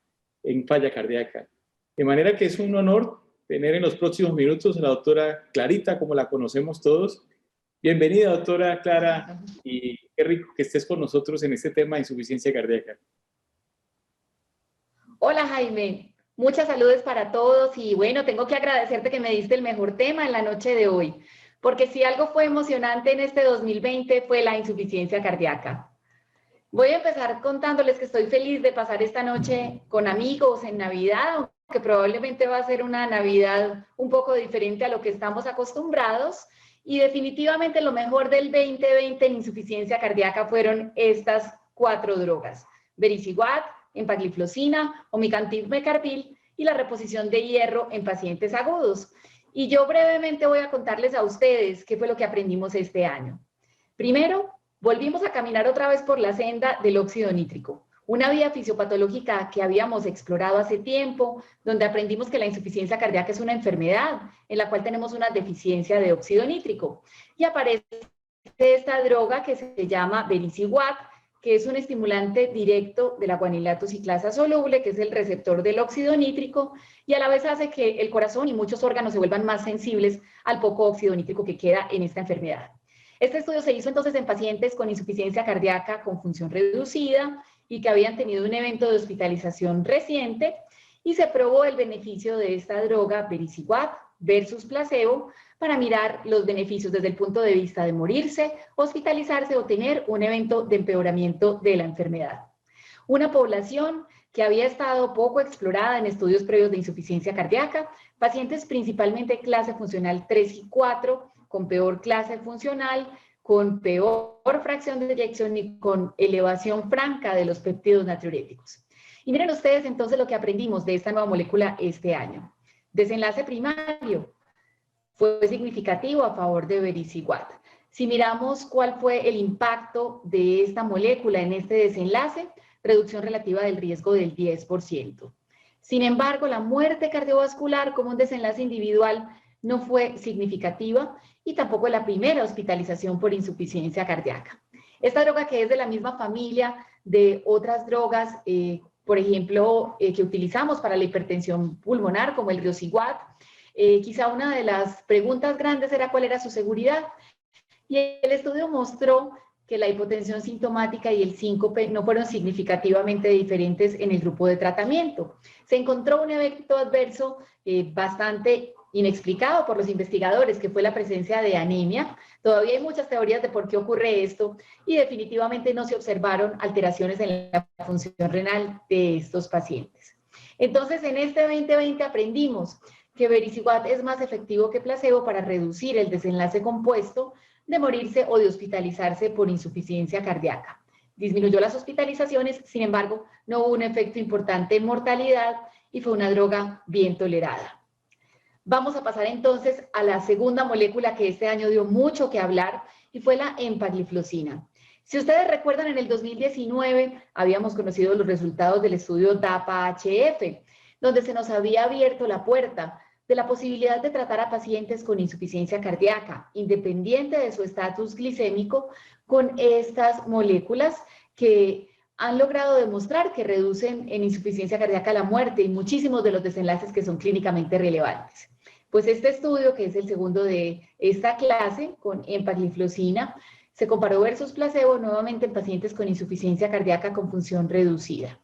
en falla cardíaca. De manera que es un honor tener en los próximos minutos a la doctora Clarita, como la conocemos todos. Bienvenida, doctora Clara, y qué rico que estés con nosotros en este tema de insuficiencia cardíaca. Hola, Jaime. Muchas saludos para todos, y bueno, tengo que agradecerte que me diste el mejor tema en la noche de hoy, porque si algo fue emocionante en este 2020 fue la insuficiencia cardíaca. Voy a empezar contándoles que estoy feliz de pasar esta noche con amigos en Navidad, aunque probablemente va a ser una Navidad un poco diferente a lo que estamos acostumbrados, y definitivamente lo mejor del 2020 en insuficiencia cardíaca fueron estas 4 drogas: vericiguat, empagliflozina, omecamtiv mecarbil y la reposición de hierro en pacientes agudos. Y yo brevemente voy a contarles a ustedes qué fue lo que aprendimos este año. Primero, volvimos a caminar otra vez por la senda del óxido nítrico, una vía fisiopatológica que habíamos explorado hace tiempo, donde aprendimos que la insuficiencia cardíaca es una enfermedad en la cual tenemos una deficiencia de óxido nítrico. Y aparece esta droga que se llama vericiguat, que es un estimulante directo de la guanilato ciclasa soluble, que es el receptor del óxido nítrico, y a la vez hace que el corazón y muchos órganos se vuelvan más sensibles al poco óxido nítrico que queda en esta enfermedad. Este estudio se hizo entonces en pacientes con insuficiencia cardíaca con función reducida y que habían tenido un evento de hospitalización reciente, y se probó el beneficio de esta droga vericiguat versus placebo para mirar los beneficios desde el punto de vista de morirse, hospitalizarse o tener un evento de empeoramiento de la enfermedad. Una población que había estado poco explorada en estudios previos de insuficiencia cardíaca, pacientes principalmente clase funcional 3 y 4, con peor clase funcional, con peor fracción de eyección y con elevación franca de los péptidos natriuréticos. Y miren ustedes entonces lo que aprendimos de esta nueva molécula este año. Desenlace primario fue significativo a favor de vericiguat. Si miramos cuál fue el impacto de esta molécula en este desenlace, reducción relativa del riesgo del 10%. Sin embargo, la muerte cardiovascular como un desenlace individual no fue significativa y tampoco la primera hospitalización por insuficiencia cardíaca. Esta droga, que es de la misma familia de otras drogas, por ejemplo, que utilizamos para la hipertensión pulmonar, como el riociguat, quizá una de las preguntas grandes era cuál era su seguridad. Y el estudio mostró que la hipotensión sintomática y el síncope no fueron significativamente diferentes en el grupo de tratamiento. Se encontró un efecto adverso bastante inexplicado por los investigadores, que fue la presencia de anemia. Todavía hay muchas teorías de por qué ocurre esto y definitivamente no se observaron alteraciones en la función renal de estos pacientes. Entonces, en este 2020 aprendimos que vericiguat es más efectivo que placebo para reducir el desenlace compuesto de morirse o de hospitalizarse por insuficiencia cardíaca. Disminuyó las hospitalizaciones, sin embargo, no hubo un efecto importante en mortalidad y fue una droga bien tolerada. Vamos a pasar entonces a la segunda molécula que este año dio mucho que hablar y fue la empagliflozina. Si ustedes recuerdan, en el 2019 habíamos conocido los resultados del estudio DAPA-HF, donde se nos había abierto la puerta de la posibilidad de tratar a pacientes con insuficiencia cardíaca, independiente de su estatus glicémico, con estas moléculas que han logrado demostrar que reducen en insuficiencia cardíaca la muerte y muchísimos de los desenlaces que son clínicamente relevantes. Pues este estudio, que es el segundo de esta clase, con empagliflozina, se comparó versus placebo nuevamente en pacientes con insuficiencia cardíaca con función reducida.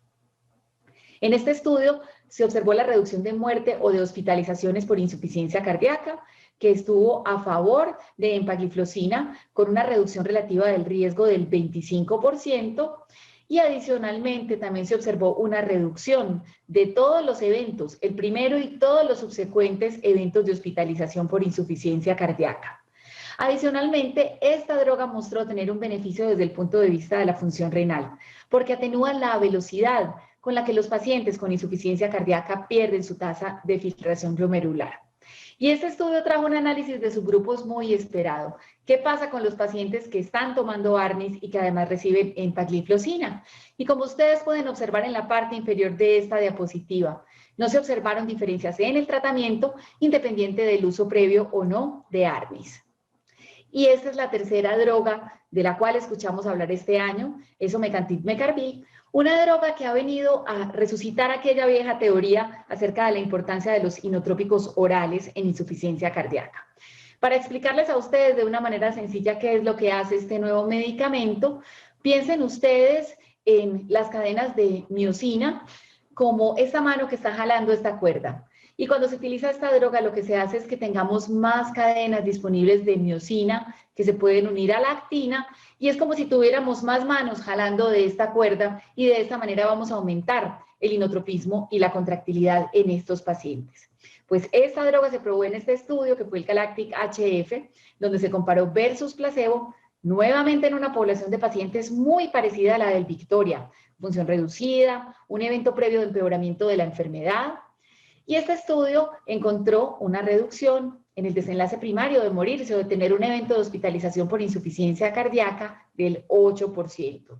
En este estudio se observó la reducción de muerte o de hospitalizaciones por insuficiencia cardíaca, que estuvo a favor de empagliflozina con una reducción relativa del riesgo del 25%, y adicionalmente también se observó una reducción de todos los eventos, el primero y todos los subsecuentes eventos de hospitalización por insuficiencia cardíaca. Adicionalmente, esta droga mostró tener un beneficio desde el punto de vista de la función renal, porque atenúa la velocidad con la que los pacientes con insuficiencia cardíaca pierden su tasa de filtración glomerular. Y este estudio trajo un análisis de subgrupos muy esperado. ¿Qué pasa con los pacientes que están tomando ARNIS y que además reciben empagliflozina? Y como ustedes pueden observar en la parte inferior de esta diapositiva, no se observaron diferencias en el tratamiento independiente del uso previo o no de ARNIS. Y esta es la tercera droga de la cual escuchamos hablar este año, es omecamtiv mecarbil, una droga que ha venido a resucitar aquella vieja teoría acerca de la importancia de los inotrópicos orales en insuficiencia cardíaca. Para explicarles a ustedes de una manera sencilla qué es lo que hace este nuevo medicamento, piensen ustedes en las cadenas de miosina como esta mano que está jalando esta cuerda. Y cuando se utiliza esta droga, lo que se hace es que tengamos más cadenas disponibles de miosina que se pueden unir a la actina, y es como si tuviéramos más manos jalando de esta cuerda, y de esta manera vamos a aumentar el inotropismo y la contractilidad en estos pacientes. Pues esta droga se probó en este estudio, que fue el GALACTIC-HF, donde se comparó versus placebo, nuevamente en una población de pacientes muy parecida a la del Victoria, función reducida, un evento previo de empeoramiento de la enfermedad. Y este estudio encontró una reducción en el desenlace primario de morirse o de tener un evento de hospitalización por insuficiencia cardíaca del 8%.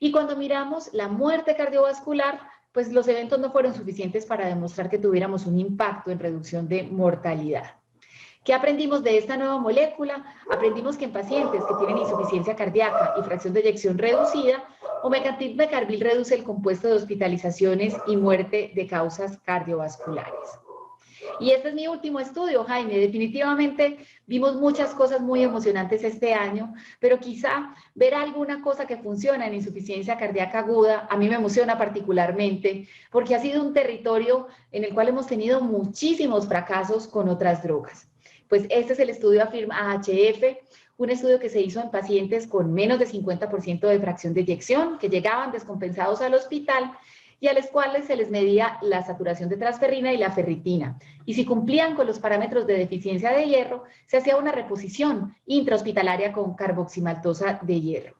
Y cuando miramos la muerte cardiovascular, pues los eventos no fueron suficientes para demostrar que tuviéramos un impacto en reducción de mortalidad. ¿Qué aprendimos de esta nueva molécula? Aprendimos que en pacientes que tienen insuficiencia cardíaca y fracción de eyección reducida, omecamtiv mecarbil reduce el compuesto de hospitalizaciones y muerte de causas cardiovasculares. Y este es mi último estudio, Jaime. Definitivamente vimos muchas cosas muy emocionantes este año, pero quizá ver alguna cosa que funciona en insuficiencia cardíaca aguda a mí me emociona particularmente, porque ha sido un territorio en el cual hemos tenido muchísimos fracasos con otras drogas. Pues este es el estudio AFIRM-AHF, un estudio que se hizo en pacientes con menos de 50% de fracción de eyección, que llegaban descompensados al hospital y a los cuales se les medía la saturación de transferrina y la ferritina. Y si cumplían con los parámetros de deficiencia de hierro, se hacía una reposición intrahospitalaria con carboximaltosa de hierro.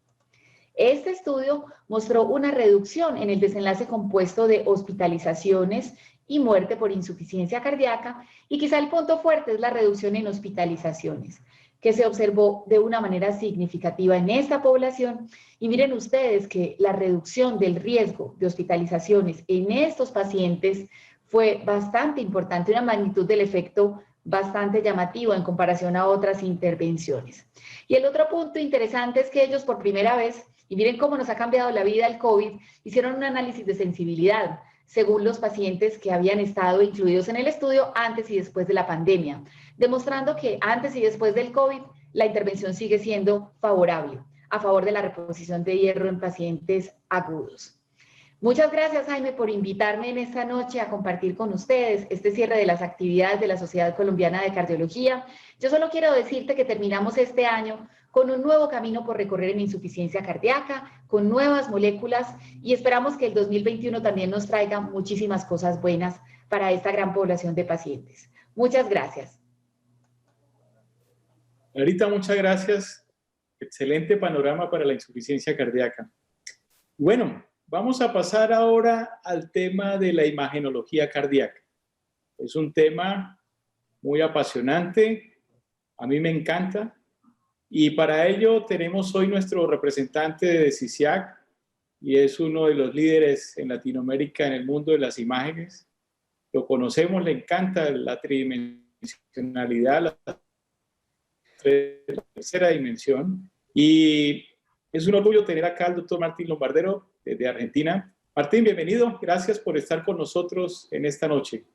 Este estudio mostró una reducción en el desenlace compuesto de hospitalizaciones y muerte por insuficiencia cardíaca, y quizá el punto fuerte es la reducción en hospitalizaciones, que se observó de una manera significativa en esta población. Y miren ustedes que la reducción del riesgo de hospitalizaciones en estos pacientes fue bastante importante, una magnitud del efecto bastante llamativo en comparación a otras intervenciones. Y el otro punto interesante es que ellos por primera vez, y miren cómo nos ha cambiado la vida el COVID, hicieron un análisis de sensibilidad según los pacientes que habían estado incluidos en el estudio antes y después de la pandemia, demostrando que antes y después del COVID la intervención sigue siendo favorable, a favor de la reposición de hierro en pacientes agudos. Muchas gracias, Jaime, por invitarme en esta noche a compartir con ustedes este cierre de las actividades de la Sociedad Colombiana de Cardiología. Yo solo quiero decirte que terminamos este año con un nuevo camino por recorrer en insuficiencia cardíaca, con nuevas moléculas, y esperamos que el 2021 también nos traiga muchísimas cosas buenas para esta gran población de pacientes. Muchas gracias. Clarita, muchas gracias. Excelente panorama para la insuficiencia cardíaca. Bueno, vamos a pasar ahora al tema de la imagenología cardíaca. Es un tema muy apasionante, a mí me encanta, y para ello tenemos hoy nuestro representante de CISIAC, y es uno de los líderes en Latinoamérica en el mundo de las imágenes. Lo conocemos, le encanta la tridimensionalidad, la tercera dimensión, y es un orgullo tener acá al doctor Martín Lombardero de Argentina. Martín, bienvenido. Gracias por estar con nosotros en esta noche.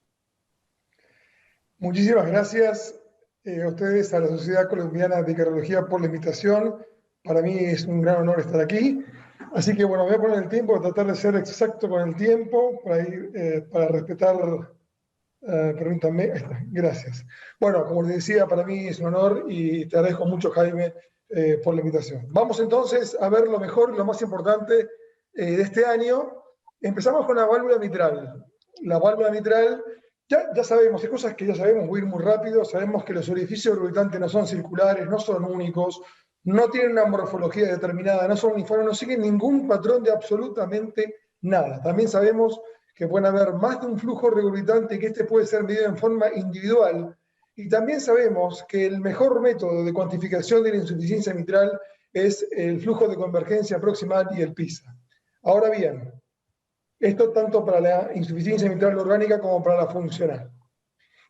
Muchísimas gracias a ustedes, a la Sociedad Colombiana de Cardiología, por la invitación. Para mí es un gran honor estar aquí. Así que bueno, voy a poner el tiempo, tratar de ser exacto con el tiempo, para respetar. Permítanme, gracias. Bueno, como les decía, para mí es un honor y te agradezco mucho, Jaime, por la invitación. Vamos entonces a ver lo mejor, lo más importante de este año. Empezamos con la válvula mitral. La válvula mitral, ya sabemos, hay cosas que ya sabemos, voy a ir muy rápido. Sabemos que los orificios orbitantes no son circulares, no son únicos, no tienen una morfología determinada, no son uniformes, no siguen ningún patrón de absolutamente nada. También sabemos que pueden haber más de un flujo regurgitante y que este puede ser medido en forma individual. Y también sabemos que el mejor método de cuantificación de la insuficiencia mitral es el flujo de convergencia proximal y el PISA. Ahora bien, esto tanto para la insuficiencia mitral orgánica como para la funcional.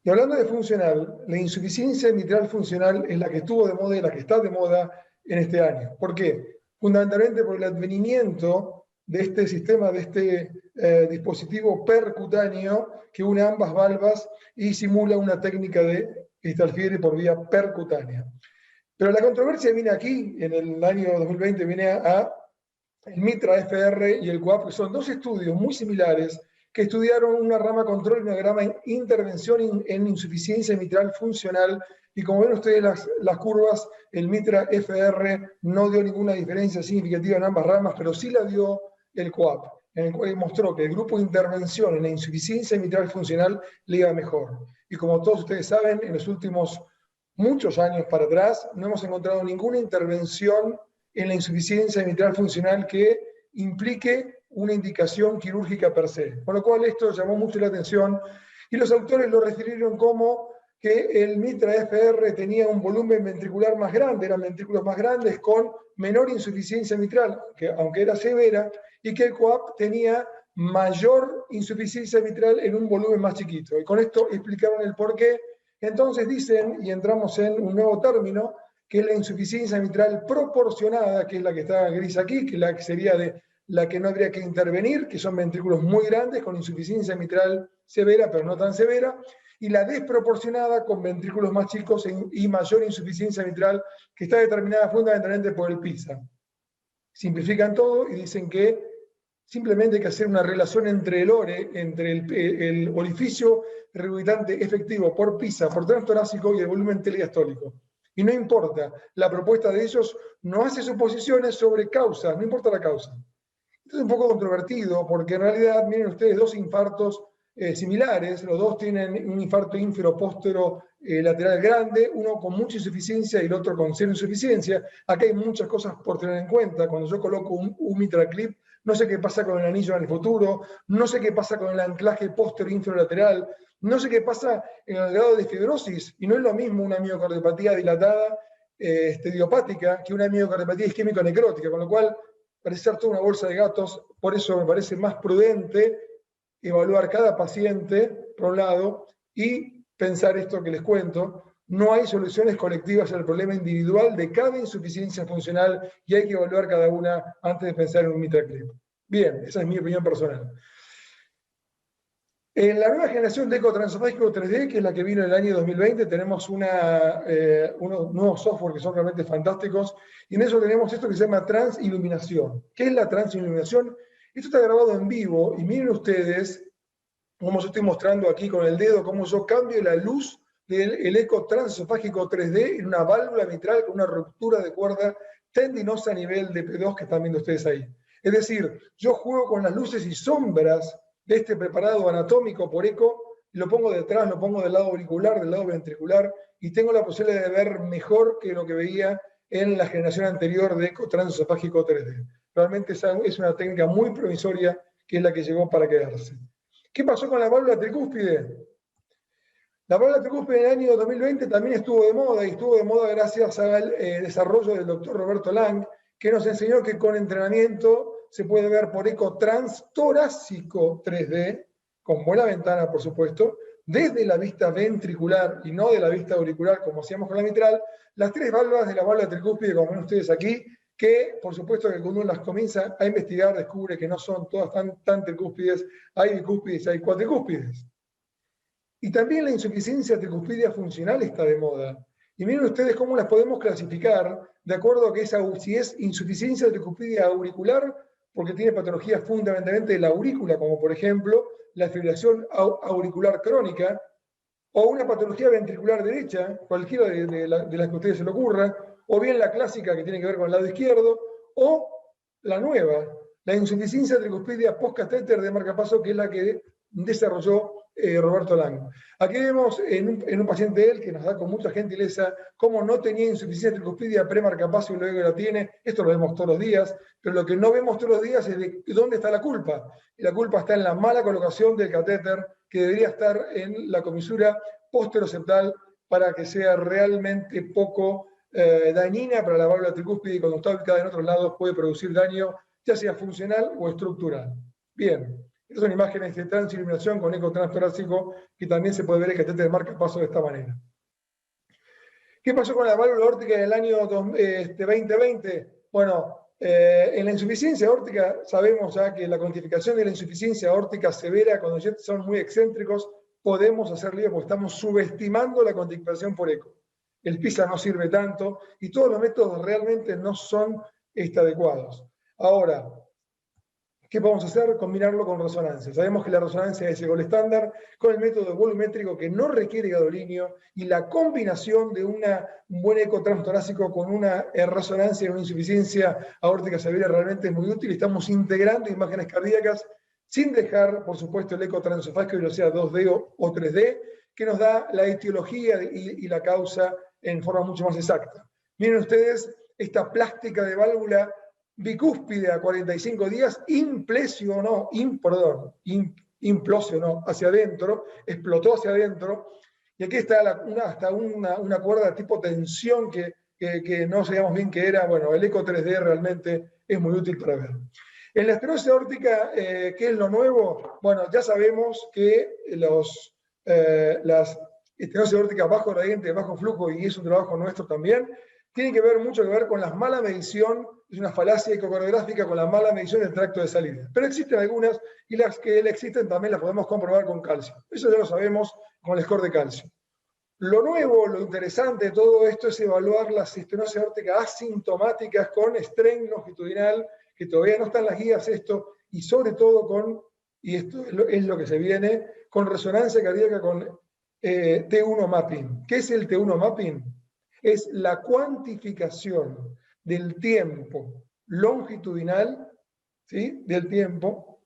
Y hablando de funcional, la insuficiencia mitral funcional es la que estuvo de moda y la que está de moda en este año. ¿Por qué? Fundamentalmente por el advenimiento de este sistema, de este dispositivo percutáneo que une ambas valvas y simula una técnica de cristalfiebre por vía percutánea. Pero la controversia viene aquí, en el año 2020, viene a el MITRA-FR y el COAP, que son dos estudios muy similares que estudiaron una rama control y una rama intervención en insuficiencia mitral funcional. Y como ven ustedes las curvas, el MITRA-FR no dio ninguna diferencia significativa en ambas ramas, pero sí la dio el COAP, en el cual mostró que el grupo de intervención en la insuficiencia mitral funcional le iba mejor. Y como todos ustedes saben, en los últimos muchos años para atrás no hemos encontrado ninguna intervención en la insuficiencia mitral funcional que implique una indicación quirúrgica per se. Con lo cual esto llamó mucho la atención y los autores lo refirieron como que el MITRA-FR tenía un volumen ventricular más grande, eran ventrículos más grandes con menor insuficiencia mitral, aunque era severa, y que el COAP tenía mayor insuficiencia mitral en un volumen más chiquito. Y con esto explicaron el porqué. Entonces dicen, y entramos en un nuevo término, que es la insuficiencia mitral proporcionada, que es la que está gris aquí, que es la que sería de la que no habría que intervenir, que son ventrículos muy grandes con insuficiencia mitral severa, pero no tan severa, y la desproporcionada con ventrículos más chicos y mayor insuficiencia mitral, que está determinada fundamentalmente por el PISA. Simplifican todo y dicen que simplemente hay que hacer una relación entre el ORE, entre el orificio regurgitante efectivo por PISA, por transtorácico y el volumen telediastólico. Y no importa, la propuesta de ellos no hace suposiciones sobre causas, no importa la causa. Esto es un poco controvertido porque en realidad, miren ustedes, dos infartos similares, los dos tienen un infarto ínfero-póstero lateral grande, uno con mucha insuficiencia y el otro con cero insuficiencia. Acá hay muchas cosas por tener en cuenta. Cuando yo coloco un mitral clip, no sé qué pasa con el anillo en el futuro, no sé qué pasa con el anclaje póstero inferolateral, no sé qué pasa en el grado de fibrosis, y no es lo mismo una miocardiopatía dilatada idiopática que una miocardiopatía isquémico-necrótica, con lo cual parece ser toda una bolsa de gatos. Por eso me parece más prudente evaluar cada paciente, por un lado, y pensar esto que les cuento. No hay soluciones colectivas al problema individual de cada insuficiencia funcional y hay que evaluar cada una antes de pensar en un mitral clip. Bien, esa es mi opinión personal. En la nueva generación de eco transesofágico 3D, que es la que vino en el año 2020, tenemos unos nuevos software que son realmente fantásticos, y en eso tenemos esto que se llama transiluminación. ¿Qué es la transiluminación? Esto está grabado en vivo, y miren ustedes, como yo estoy mostrando aquí con el dedo, cómo yo cambio la luz del eco transesofágico 3D en una válvula mitral con una ruptura de cuerda tendinosa a nivel de P2 que están viendo ustedes ahí. Es decir, yo juego con las luces y sombras de este preparado anatómico por eco, lo pongo detrás, lo pongo del lado auricular, del lado ventricular, y tengo la posibilidad de ver mejor que lo que veía en la generación anterior de eco transesofágico 3D. Realmente es una técnica muy promisoria que es la que llegó para quedarse. ¿Qué pasó con la válvula tricúspide? La válvula tricúspide en el año 2020 también estuvo de moda, y estuvo de moda gracias al desarrollo del doctor Roberto Lang, que nos enseñó que con entrenamiento se puede ver por eco transtorácico 3D, con buena ventana, por supuesto, desde la vista ventricular y no de la vista auricular, como hacíamos con la mitral, las tres válvulas de la válvula tricúspide, como ven ustedes aquí, que por supuesto que cuando uno las comienza a investigar, descubre que no son todas tan tricúspides, hay bicúspides, hay cuatricúspides. Y también la insuficiencia tricuspidia funcional está de moda. Y miren ustedes cómo las podemos clasificar de acuerdo a que si es insuficiencia tricuspidia auricular, porque tiene patologías fundamentalmente de la aurícula, como por ejemplo la fibrilación auricular crónica, o una patología ventricular derecha, cualquiera de las que a ustedes se le ocurra, o bien la clásica que tiene que ver con el lado izquierdo, o la nueva, la insuficiencia tricuspidia postcatéter de marcapaso, que es la que desarrolló Roberto Lang. Aquí vemos en un paciente de él que nos da con mucha gentileza cómo no tenía insuficiencia tricuspidia pre-marcapaso y luego la tiene. Esto lo vemos todos los días, pero lo que no vemos todos los días es de dónde está la culpa. Y la culpa está en la mala colocación del catéter, que debería estar en la comisura posteroseptal para que sea realmente poco dañina para la válvula tricúspide, y cuando está ubicada en otros lados puede producir daño, ya sea funcional o estructural. Bien. Estas son imágenes de transiluminación con eco transtorácico, que también se puede ver el catéter de marcapaso de esta manera. ¿Qué pasó con la válvula aórtica en el año 2020? Bueno, en la insuficiencia aórtica sabemos ya que la cuantificación de la insuficiencia aórtica severa, cuando ya son muy excéntricos, podemos hacer lío porque estamos subestimando la cuantificación por eco. El PISA no sirve tanto y todos los métodos realmente no son adecuados. Ahora, ¿qué podemos hacer? Combinarlo con resonancia. Sabemos que la resonancia es el gol estándar con el método volumétrico que no requiere gadolinio, y la combinación de un buen eco transtorácico con una resonancia y una insuficiencia aórtica severa realmente es muy útil. Estamos integrando imágenes cardíacas sin dejar, por supuesto, el eco transesofágico, ya sea 2D o 3D, que nos da la etiología y la causa en forma mucho más exacta. Miren ustedes esta plástica de válvula bicúspide a 45 días, implosionó hacia adentro, explotó hacia adentro, y aquí está hasta una cuerda tipo tensión que no sabíamos bien qué era. Bueno, el eco 3D realmente es muy útil para ver. En la estenosis aórtica, ¿qué es lo nuevo? Bueno, ya sabemos que las estenosis aórticas bajo gradiente, bajo flujo, y es un trabajo nuestro también, tiene que ver mucho con la mala medición, es una falacia ecocardiográfica con la mala medición del tracto de salida. Pero existen algunas, y las que existen también las podemos comprobar con calcio. Eso ya lo sabemos con el score de calcio. Lo nuevo, lo interesante de todo esto es evaluar las estenosis aórticas asintomáticas con strain longitudinal, que todavía no están las guías esto, y sobre todo y esto es lo que se viene, con resonancia cardíaca con T1 mapping. ¿Qué es el T1 mapping? Es la cuantificación del tiempo longitudinal, ¿sí?, del tiempo,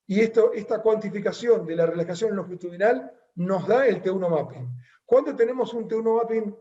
y esta cuantificación de la relajación longitudinal nos da el T1 mapping. ¿Cuándo tenemos un T1 mapping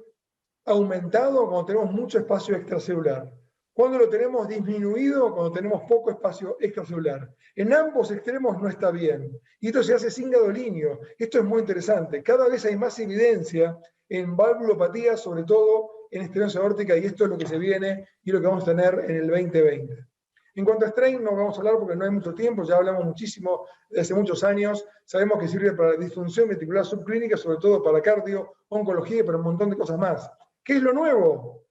aumentado? Cuando tenemos mucho espacio extracelular. ¿Cuándo lo tenemos disminuido? Cuando tenemos poco espacio extracelular. En ambos extremos no está bien. Y esto se hace sin gadolinio. Esto es muy interesante. Cada vez hay más evidencia en valvulopatía, sobre todo en estenosis aórtica, y esto es lo que se viene y lo que vamos a tener en el 2020. En cuanto a strain, no vamos a hablar porque no hay mucho tiempo, ya hablamos muchísimo desde hace muchos años, sabemos que sirve para la disfunción ventricular subclínica, sobre todo para cardio, oncología y para un montón de cosas más. ¿Qué es lo nuevo?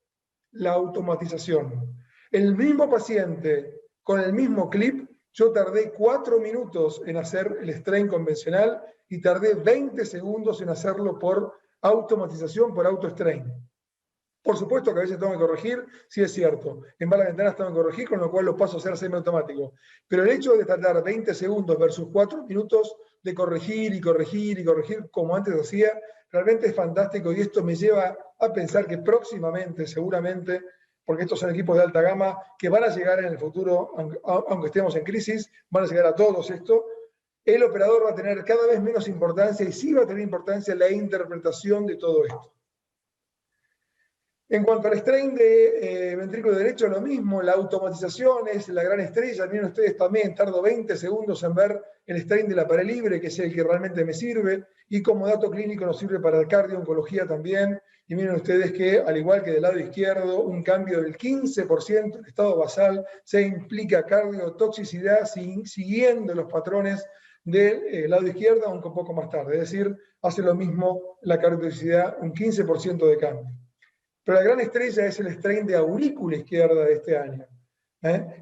La automatización. El mismo paciente, con el mismo clip, yo tardé 4 minutos en hacer el strain convencional y tardé 20 segundos en hacerlo por automatización, por auto-strain. Por supuesto que a veces tengo que corregir, sí es cierto. En varias ventanas tengo que corregir, con lo cual lo paso a hacer semiautomático. Pero el hecho de tardar 20 segundos versus 4 minutos de corregir y corregir y corregir, como antes hacía, realmente es fantástico, y esto me lleva a pensar que próximamente, seguramente, porque estos son equipos de alta gama que van a llegar en el futuro, aunque estemos en crisis, van a llegar a todos esto, el operador va a tener cada vez menos importancia, y sí va a tener importancia la interpretación de todo esto. En cuanto al strain de ventrículo derecho, lo mismo, la automatización es la gran estrella. Miren ustedes también, tardo 20 segundos en ver el strain de la pared libre, que es el que realmente me sirve, y como dato clínico nos sirve para el cardio, oncología también. Y miren ustedes que, al igual que del lado izquierdo, un cambio del 15% del estado basal se implica cardiotoxicidad siguiendo los patrones del lado izquierdo, aunque un poco más tarde. Es decir, hace lo mismo la cardiotoxicidad, un 15% de cambio. Pero la gran estrella es el strain de aurícula izquierda de este año.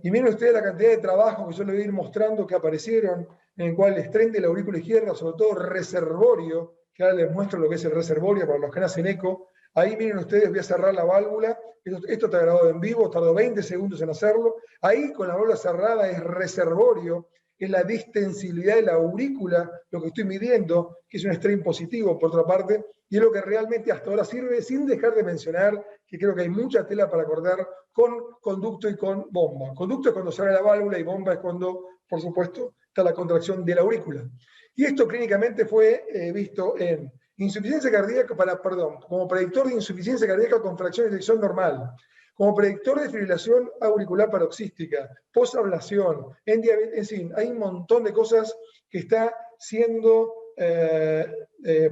Y miren ustedes la cantidad de trabajos que yo les voy a ir mostrando que aparecieron, en el cual el strain de la aurícula izquierda, sobre todo reservorio, que ahora les muestro lo que es el reservorio para los que hacen eco. Ahí miren ustedes, voy a cerrar la válvula. Esto está grabado en vivo, tardó 20 segundos en hacerlo. Ahí con la válvula cerrada es reservorio, es la distensibilidad de la aurícula, lo que estoy midiendo, que es un strain positivo por otra parte, y es lo que realmente hasta ahora sirve, sin dejar de mencionar que creo que hay mucha tela para cortar con conducto y con bomba. Conducto es cuando se abre la válvula y bomba es cuando, por supuesto, está la contracción de la aurícula. Y esto clínicamente fue visto en insuficiencia cardíaca, como predictor de insuficiencia cardíaca con fracción de eyección normal, como predictor de fibrilación auricular paroxística, posablación, en diabetes, en fin, hay un montón de cosas que está siendo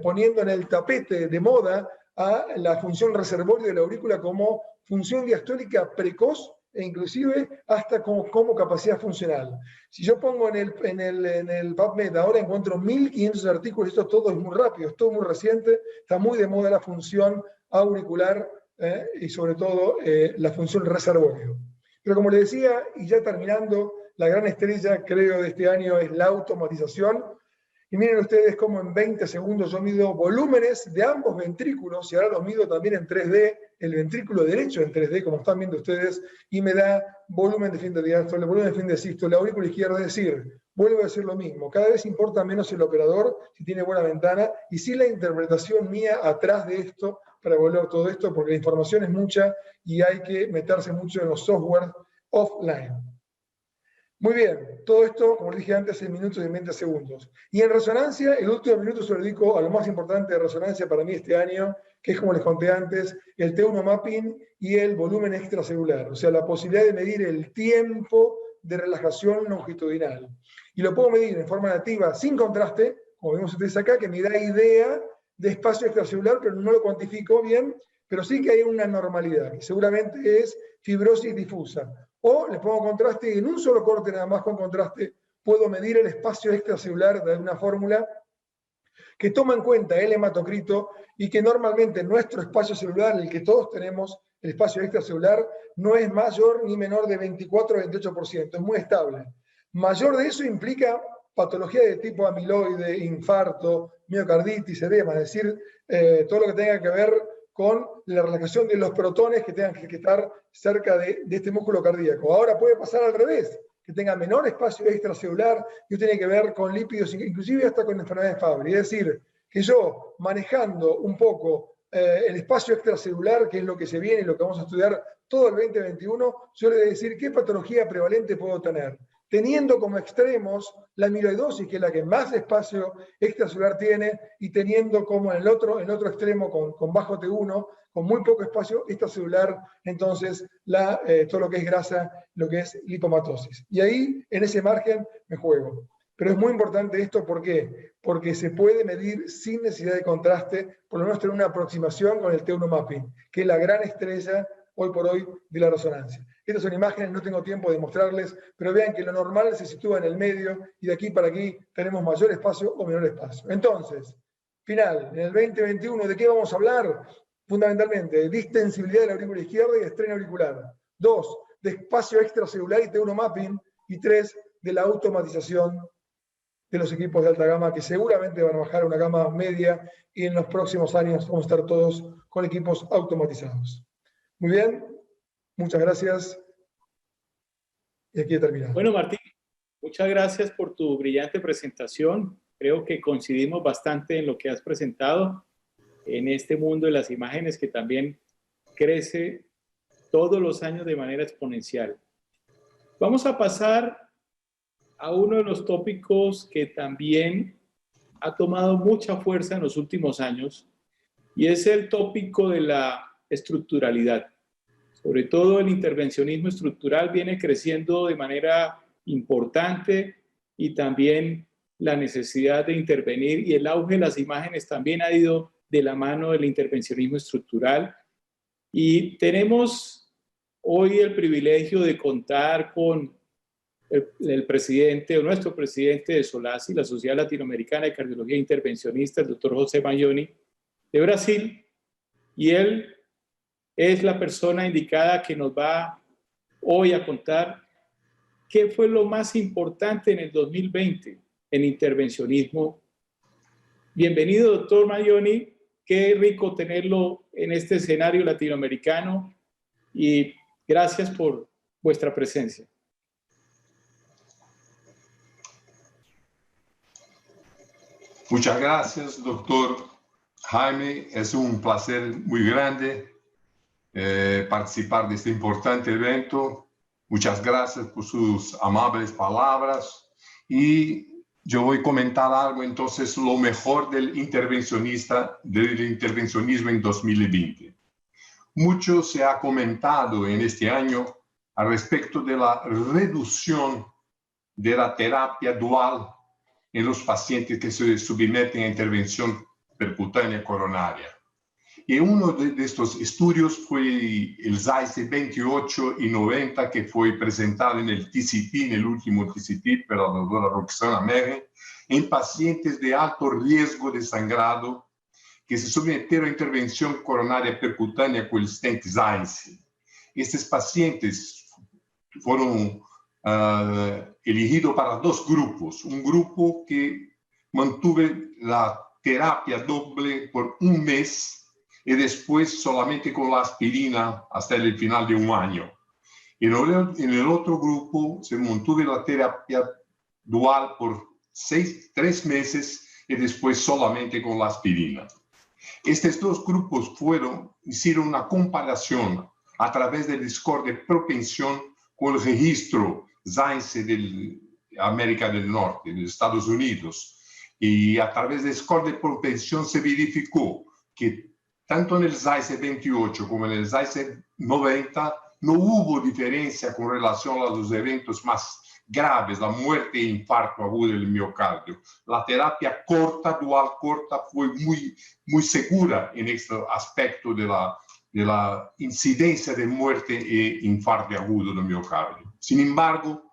poniendo en el tapete de moda a la función reservorio de la aurícula como función diastólica precoz e inclusive hasta como capacidad funcional. Si yo pongo en el PubMed, ahora encuentro 1500 artículos, esto todo es muy rápido, es todo muy reciente, está muy de moda la función auricular y sobre todo la función reservorio. Pero como les decía, y ya terminando, la gran estrella creo de este año es la automatización. Y miren ustedes cómo en 20 segundos yo mido volúmenes de ambos ventrículos, y ahora los mido también en 3D, el ventrículo derecho en 3D, como están viendo ustedes, y me da volumen de fin de diástole, volumen de fin de sístole, la aurícula izquierda. Es decir, vuelvo a decir lo mismo, cada vez importa menos el operador, si tiene buena ventana, y sí la interpretación mía atrás de esto, para volver todo esto, porque la información es mucha, y hay que meterse mucho en los software offline. Muy bien, todo esto, como les dije antes, en minutos y 20 segundos. Y en resonancia, el último minuto se lo dedico a lo más importante de resonancia para mí este año, que es, como les conté antes, el T1 mapping y el volumen extracelular, o sea, la posibilidad de medir el tiempo de relajación longitudinal. Y lo puedo medir en forma nativa, sin contraste, como vemos ustedes acá, que me da idea de espacio extracelular, pero no lo cuantifico bien, pero sí que hay una normalidad, que seguramente es fibrosis difusa. O les pongo contraste y en un solo corte nada más con contraste puedo medir el espacio extracelular de una fórmula que toma en cuenta el hematocrito y que normalmente nuestro espacio celular, el que todos tenemos, el espacio extracelular, no es mayor ni menor de 24 o 28%, es muy estable. Mayor de eso implica patología de tipo amiloide, infarto, miocarditis, edema, es decir, todo lo que tenga que ver con la relajación de los protones que tengan que estar cerca de este músculo cardíaco. Ahora puede pasar al revés. que tenga menor espacio extracelular, y tiene que ver con lípidos, inclusive hasta con enfermedades Fabry. Es decir, que yo, manejando un poco el espacio extracelular, que es lo que se viene y lo que vamos a estudiar todo el 2021, yo le voy a decir qué patología prevalente puedo tener, teniendo como extremos la amiloidosis, que es la que más espacio extracelular tiene, y teniendo como en el otro extremo con bajo T1, con muy poco espacio extracelular, entonces todo lo que es grasa, lo que es lipomatosis. Y ahí, en ese margen, me juego. Pero es muy importante esto, ¿por qué? Porque se puede medir sin necesidad de contraste, por lo menos tener una aproximación con el T1 mapping, que es la gran estrella hoy por hoy de la resonancia. Estas son imágenes, no tengo tiempo de mostrarles, pero vean que lo normal se sitúa en el medio y de aquí para aquí tenemos mayor espacio o menor espacio. Entonces, final, en el 2021, ¿de qué vamos a hablar? Fundamentalmente, de distensibilidad de la aurícula izquierda y de estreno auricular. 2, de espacio extracelular y T1 mapping. Y 3, de la automatización de los equipos de alta gama, que seguramente van a bajar a una gama media, y en los próximos años vamos a estar todos con equipos automatizados. Muy bien, muchas gracias. Y aquí he terminado. Bueno, Martín, muchas gracias por tu brillante presentación. Creo que coincidimos bastante en lo que has presentado en este mundo de las imágenes, que también crece todos los años de manera exponencial. Vamos a pasar a uno de los tópicos que también ha tomado mucha fuerza en los últimos años, y es el tópico de la estructuralidad. Sobre todo el intervencionismo estructural viene creciendo de manera importante, y también la necesidad de intervenir y el auge de las imágenes también ha ido de la mano del intervencionismo estructural. Y tenemos hoy el privilegio de contar con el presidente, o nuestro presidente de SOLACI, la Sociedad Latinoamericana de Cardiología Intervencionista, el doctor José Maglioni, de Brasil, y él es la persona indicada que nos va hoy a contar qué fue lo más importante en el 2020 en intervencionismo. Bienvenido, doctor Maglioni. Qué rico tenerlo en este escenario latinoamericano, y gracias por vuestra presencia. Muchas gracias, doctor Jaime. Es un placer muy grande participar de este importante evento. Muchas gracias por sus amables palabras. Y yo voy a comentar algo, entonces, lo mejor del intervencionismo en 2020. Mucho se ha comentado en este año al respecto de la reducción de la terapia dual en los pacientes que se someten a intervención percutánea coronaria. Y uno de estos estudios fue el ZAICE 28 y 90, que fue presentado en el TCT, en el último TCT, por la doctora Roxana Merre, en pacientes de alto riesgo de sangrado que se sometieron a intervención coronaria percutánea con el stent ZAICE. Estos pacientes fueron elegidos para dos grupos. Un grupo que mantuvo la terapia doble por un mes, y después solamente con la aspirina hasta el final de un año. En el otro grupo se mantuvo la terapia dual por 3 meses y después solamente con la aspirina. Estos dos grupos hicieron una comparación a través del score de propensión con el registro ZAICE de América del Norte, de Estados Unidos. Y a través del score de propensión se verificó que tanto en el ZAICE 28 como en el ZAICE 90 no hubo diferencia con relación a los eventos más graves, la muerte e infarto agudo del miocardio. La terapia dual corta, fue muy segura en este aspecto de la incidencia de muerte e infarto agudo del miocardio. Sin embargo,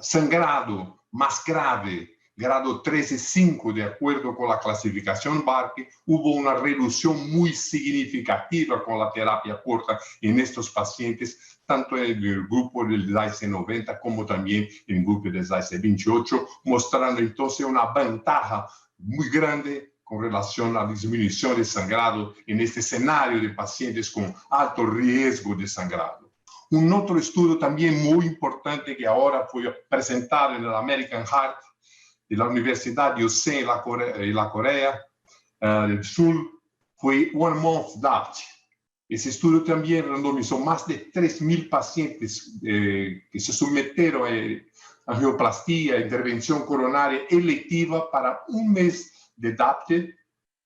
sangrado más grave, grado 3 y 5, de acuerdo con la clasificación Barke, hubo una reducción muy significativa con la terapia corta en estos pacientes, tanto en el grupo del ZAICE 90 como también en el grupo del ZAICE 28, mostrando entonces una ventaja muy grande con relación a la disminución de sangrado en este escenario de pacientes con alto riesgo de sangrado. Un otro estudio también muy importante que ahora fue presentado en el American Heart de la Universidad de Yonsei en la Corea del Sur fue One Month DAPT. Ese estudio también randomizó más de 3.000 pacientes que se sometieron a angioplastia, intervención coronaria electiva para un mes de DAPT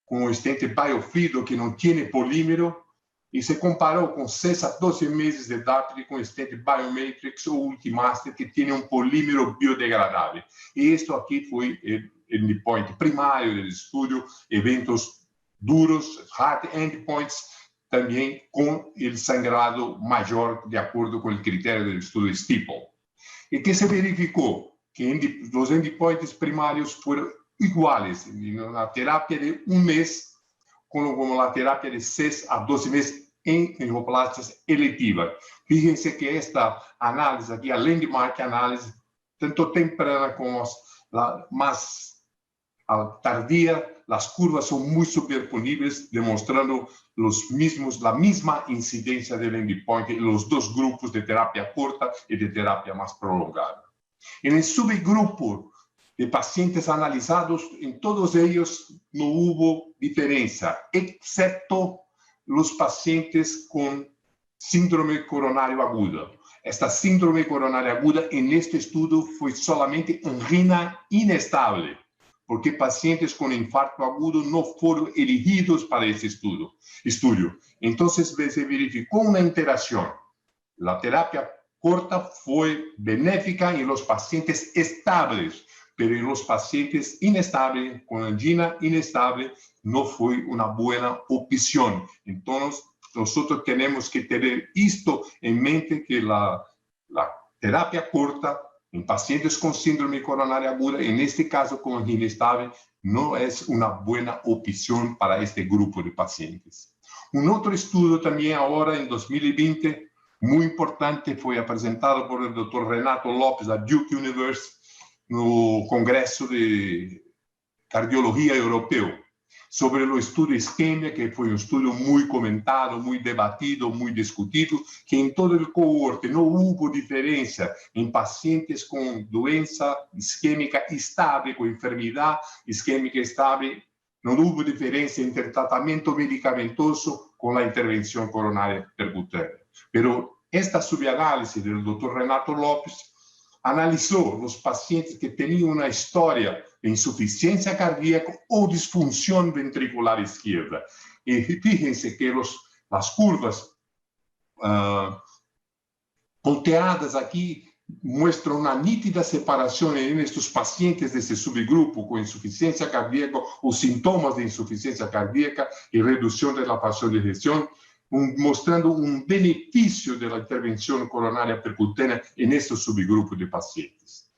con un estente biofluido que no tiene polímero y se comparó con 6 a 12 meses de DAPT con estente Biomatrix o Ultimaster que tiene un polímero biodegradable. Y esto aquí fue el endpoint primario del estudio, eventos duros, hard endpoints, también con el sangrado mayor de acuerdo con el criterio del estudio Steeple. ¿Y qué se verificó? Que los endpoints primarios fueron iguales en la terapia de un mes como la terapia de 6 a 12 meses en angioplastias electivas. Fíjense que esta análisis aquí, la landmark análisis, tanto temprana como la más tardía, las curvas son muy superponibles, demostrando la misma incidencia del endpoint en los dos grupos de terapia corta y de terapia más prolongada. En el subgrupo de pacientes analizados, en todos ellos no hubo diferencia, excepto los pacientes con síndrome coronario aguda. Esta síndrome coronaria aguda en este estudio fue solamente angina inestable, porque pacientes con infarto agudo no fueron elegidos para ese estudio. Entonces se verificó una interacción. La terapia corta fue benéfica en los pacientes estables, pero en los pacientes inestables, con angina inestable, no fue una buena opción. Entonces, nosotros tenemos que tener esto en mente, que la terapia corta en pacientes con síndrome coronaria aguda, en este caso con angina estable, no es una buena opción para este grupo de pacientes. Un otro estudio también ahora en 2020, muy importante, fue presentado por el doctor Renato Lopes a Duke University, no Congreso de Cardiología Europeo, sobre el estudio isquemia, que fue un estudio muy comentado, muy debatido, muy discutido, que en todo el cohorte no hubo diferencia en pacientes con doença isquémica estable, con enfermedad isquémica estable, no hubo diferencia entre tratamiento medicamentoso con la intervención coronaria percutánea. Pero esta subanálisis del doctor Renato Lopes analizó los pacientes que tenían una historia de insuficiencia cardíaca o disfunción ventricular izquierda. Y fíjense que las curvas volteadas aquí muestran una nítida separación en estos pacientes de ese subgrupo con insuficiencia cardíaca o síntomas de insuficiencia cardíaca y reducción de la fracción de ejeción, mostrando un beneficio de la intervención coronaria percutánea en estos subgrupos de pacientes.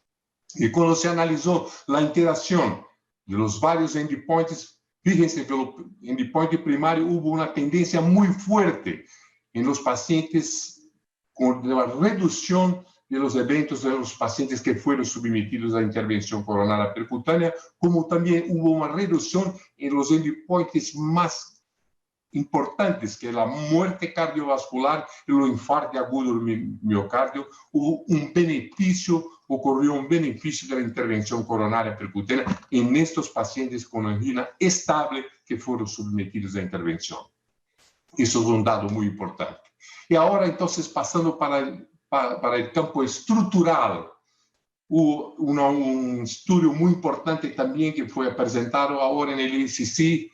Y cuando se analizó la interacción de los varios endpoints, fíjense que el endpoint primario hubo una tendencia muy fuerte en los pacientes con la reducción de los eventos de los pacientes que fueron sometidos a intervención coronaria percutánea, como también hubo una reducción en los endpoints más importantes, que la muerte cardiovascular y el infarto agudo del miocardio. Hubo un beneficio, ocurrió un beneficio de la intervención coronaria percutánea en estos pacientes con angina estable que fueron sometidos a intervención. Eso es un dato muy importante. Y ahora entonces pasando para el campo estructural, hubo un estudio muy importante también que fue presentado ahora en el ICC.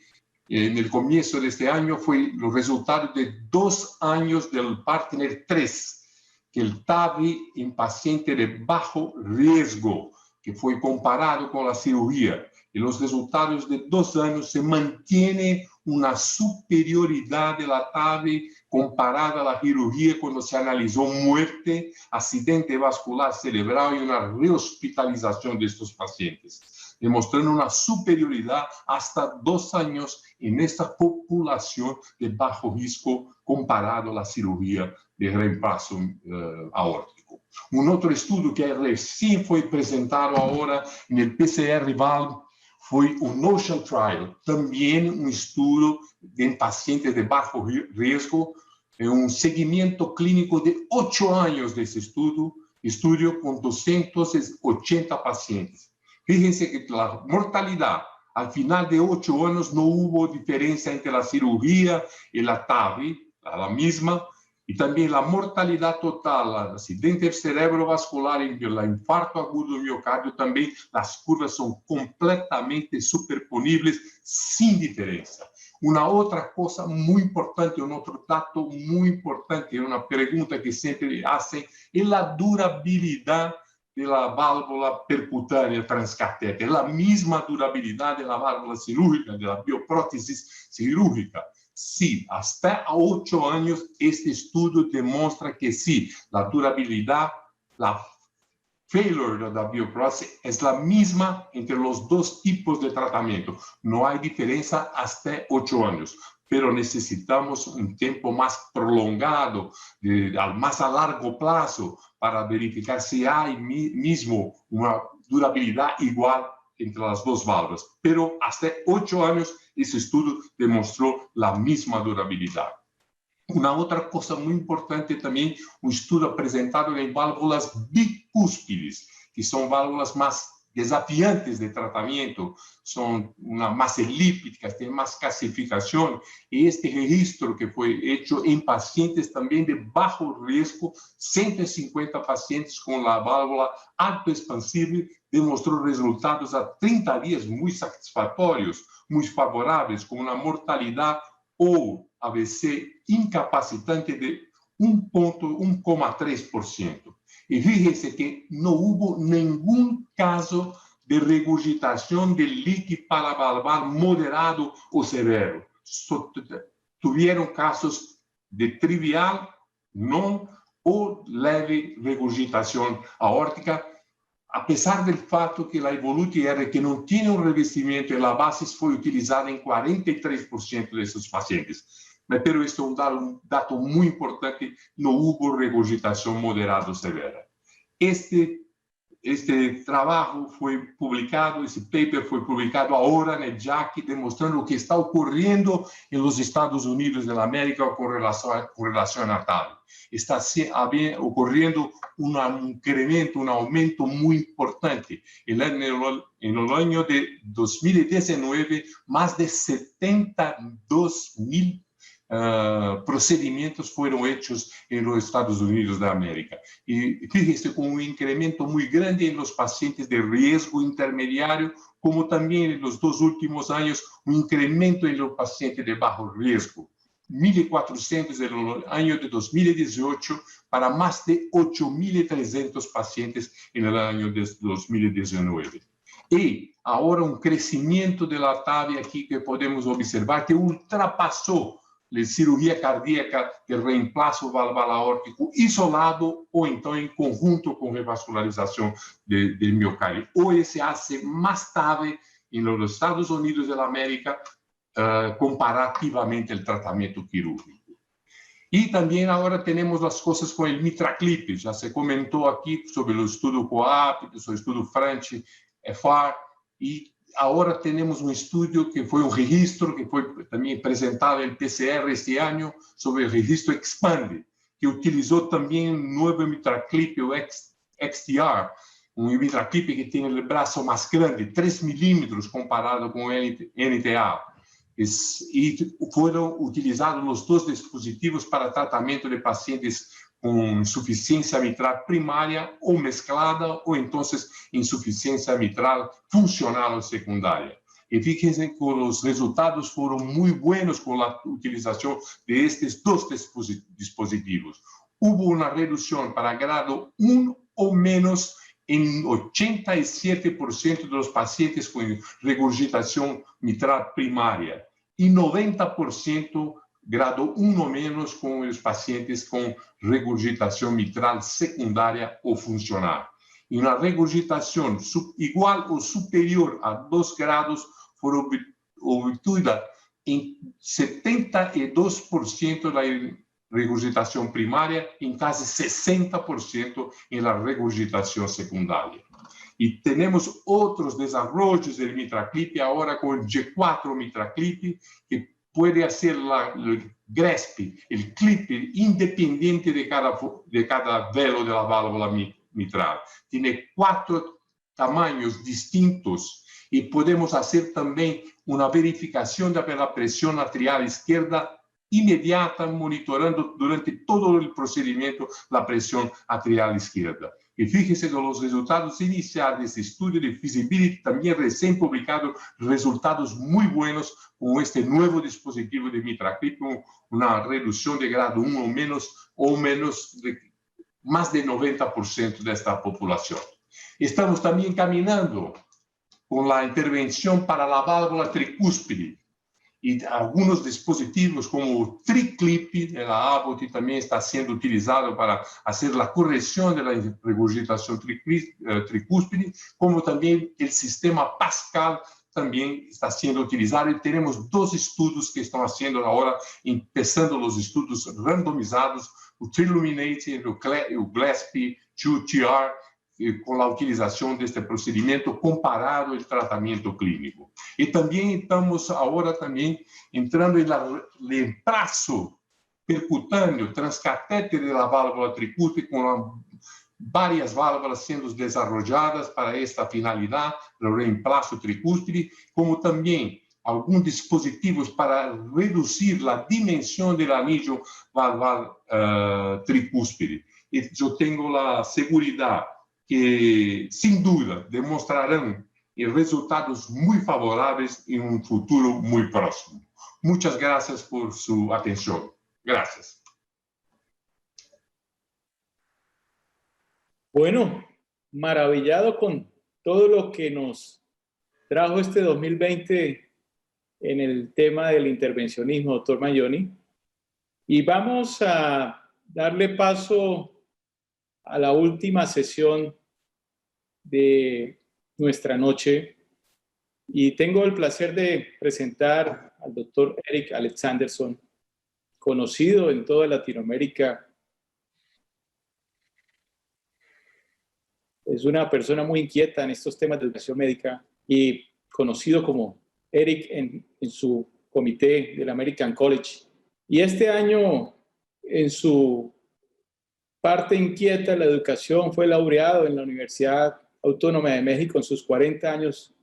En el comienzo de este año fue los resultados de 2 años del Partner 3, que el TAVI en paciente de bajo riesgo, que fue comparado con la cirugía. En los resultados de 2 años se mantiene una superioridad de la TAVI comparada a la cirugía cuando se analizó muerte, accidente vascular cerebral y una rehospitalización de estos pacientes, demostrando una superioridad hasta 2 años en esta población de bajo riesgo comparado a la cirugía de reemplazo aórtico. Un otro estudio que recién fue presentado ahora en el PCR Valve fue un Ocean Trial, también un estudio en pacientes de bajo riesgo, un seguimiento clínico de 8 años de ese estudio con 280 pacientes. Fíjense que la mortalidad al final de 8 años no hubo diferencia entre la cirugía y la TAVI, la misma, y también la mortalidad total, el accidente cerebrovascular y el infarto agudo de miocardio, también las curvas son completamente superponibles sin diferencia. Una otra cosa muy importante, un otro dato muy importante, una pregunta que siempre hacen, es la durabilidad de la válvula percutánea transcatéter, la misma durabilidad de la válvula cirúrgica, de la bioprótesis cirúrgica. Sí, hasta 8 años este estudio demuestra que sí, la durabilidad, la failure de la bioprótesis es la misma entre los dos tipos de tratamiento. No hay diferencia hasta 8 años, pero necesitamos un tiempo más prolongado, más a largo plazo, para verificar si hay mismo una durabilidad igual entre las dos válvulas. Pero hasta 8 años ese estudio demostró la misma durabilidad. Una otra cosa muy importante también, un estudio presentado en válvulas bicúspides, que son válvulas más desafiantes de tratamiento, son más elípticas, tienen más calcificación, y este registro que fue hecho en pacientes también de bajo riesgo, 150 pacientes con la válvula alto expansible, demostró resultados a 30 días muy satisfactorios, muy favorables, con una mortalidad o AVC incapacitante de 1,3%. Y fíjense que no hubo ningún caso de regurgitación del líquido paravalvar moderado o severo. Tuvieron casos de trivial, no o leve regurgitación aórtica, a pesar del fato que la Evoluti R, que no tiene un revestimiento en la base, fue utilizada en 43% de esos pacientes. Pero esto es un dato muy importante, no hubo regurgitación moderada o severa. Este trabajo fue publicado, ese paper fue publicado ahora en el JACI, demostrando lo que está ocurriendo en los Estados Unidos de la América con relación a tal. Está ocurriendo un incremento, un aumento muy importante. En el año de 2019, más de 72,000 procedimientos fueron hechos en los Estados Unidos de América. Y fíjese, con un incremento muy grande en los pacientes de riesgo intermediario, como también en los 2 últimos años, un incremento en los pacientes de bajo riesgo. 1.400 en el año de 2018 para más de 8.300 pacientes en el año de 2019. Y ahora un crecimiento de la TAVI aquí que podemos observar que ultrapasó la cirugía cardíaca de reemplazo valvar aórtico isolado o entonces en conjunto con revascularización del miocardio. Hoy se hace más TAVI en los Estados Unidos de la América comparativamente el tratamiento quirúrgico. Y también ahora tenemos las cosas con el MitraClip. Ya se comentó aquí sobre el estudio COAP, sobre el estudio French, FR, y ahora tenemos un estudio que fue un registro que fue también presentado en PCR este año sobre el registro Expande, que utilizó también un nuevo MitraClip, o XTR, un MitraClip que tiene el brazo más grande, 3 milímetros comparado con el NTA. Y fueron utilizados los 2 dispositivos para tratamiento de pacientes con insuficiencia mitral primaria o mezclada o entonces insuficiencia mitral funcional o secundaria. Y fíjense que los resultados fueron muy buenos con la utilización de estos 2 dispositivos. Hubo una reducción para grado 1 o menos en 87% de los pacientes con regurgitación mitral primaria y 90% grado 1 o menos con los pacientes con regurgitación mitral secundaria o funcional. Y una regurgitación igual o superior a 2 grados fue obtuvida en 72% de la regurgitación primaria, en casi 60% en la regurgitación secundaria. Y tenemos otros desarrollos del MitraClip ahora con el G4 MitraClip, que puede hacer el GRESP, el clip independiente de cada velo de la válvula mitral. Tiene 4 tamaños distintos y podemos hacer también una verificación de la presión arterial izquierda inmediata, monitorando durante todo el procedimiento la presión arterial izquierda. Y fíjese de los resultados iniciales de este estudio de feasibility, también recién publicado, resultados muy buenos con este nuevo dispositivo de MitraClip, con una reducción de grado 1 o menos de más del 90% de esta población. Estamos también caminando con la intervención para la válvula tricúspide. Y algunos dispositivos como TriClip de la Abbott también está siendo utilizado para hacer la corrección de la regurgitación tricúspide, como también el sistema Pascal también está siendo utilizado. Y tenemos 2 estudios que están haciendo ahora, empezando los estudios randomizados, o Triluminate y el GLASP 2TR, con la utilización de este procedimiento comparado al tratamiento clínico. Y también estamos ahora también entrando en el reemplazo percutáneo transcatéter de la válvula tricúspide, con varias válvulas siendo desarrolladas para esta finalidad, el reemplazo tricúspide, como también algunos dispositivos para reducir la dimensión del anillo valvar tricúspide. Y yo tengo la seguridad que sin duda demostrarán resultados muy favorables en un futuro muy próximo. Muchas gracias por su atención. Gracias. Bueno, maravillado con todo lo que nos trajo este 2020 en el tema del intervencionismo, doctor Maglioni. Y vamos a darle paso a la última sesión de nuestra noche y tengo el placer de presentar al doctor Eric Alexanderson, conocido en toda Latinoamérica. Es una persona muy inquieta en estos temas de educación médica y conocido como Eric en su comité del American College. Y este año, en su parte inquieta de la educación, fue laureado en la Universidad Autónoma de México en sus 40 años.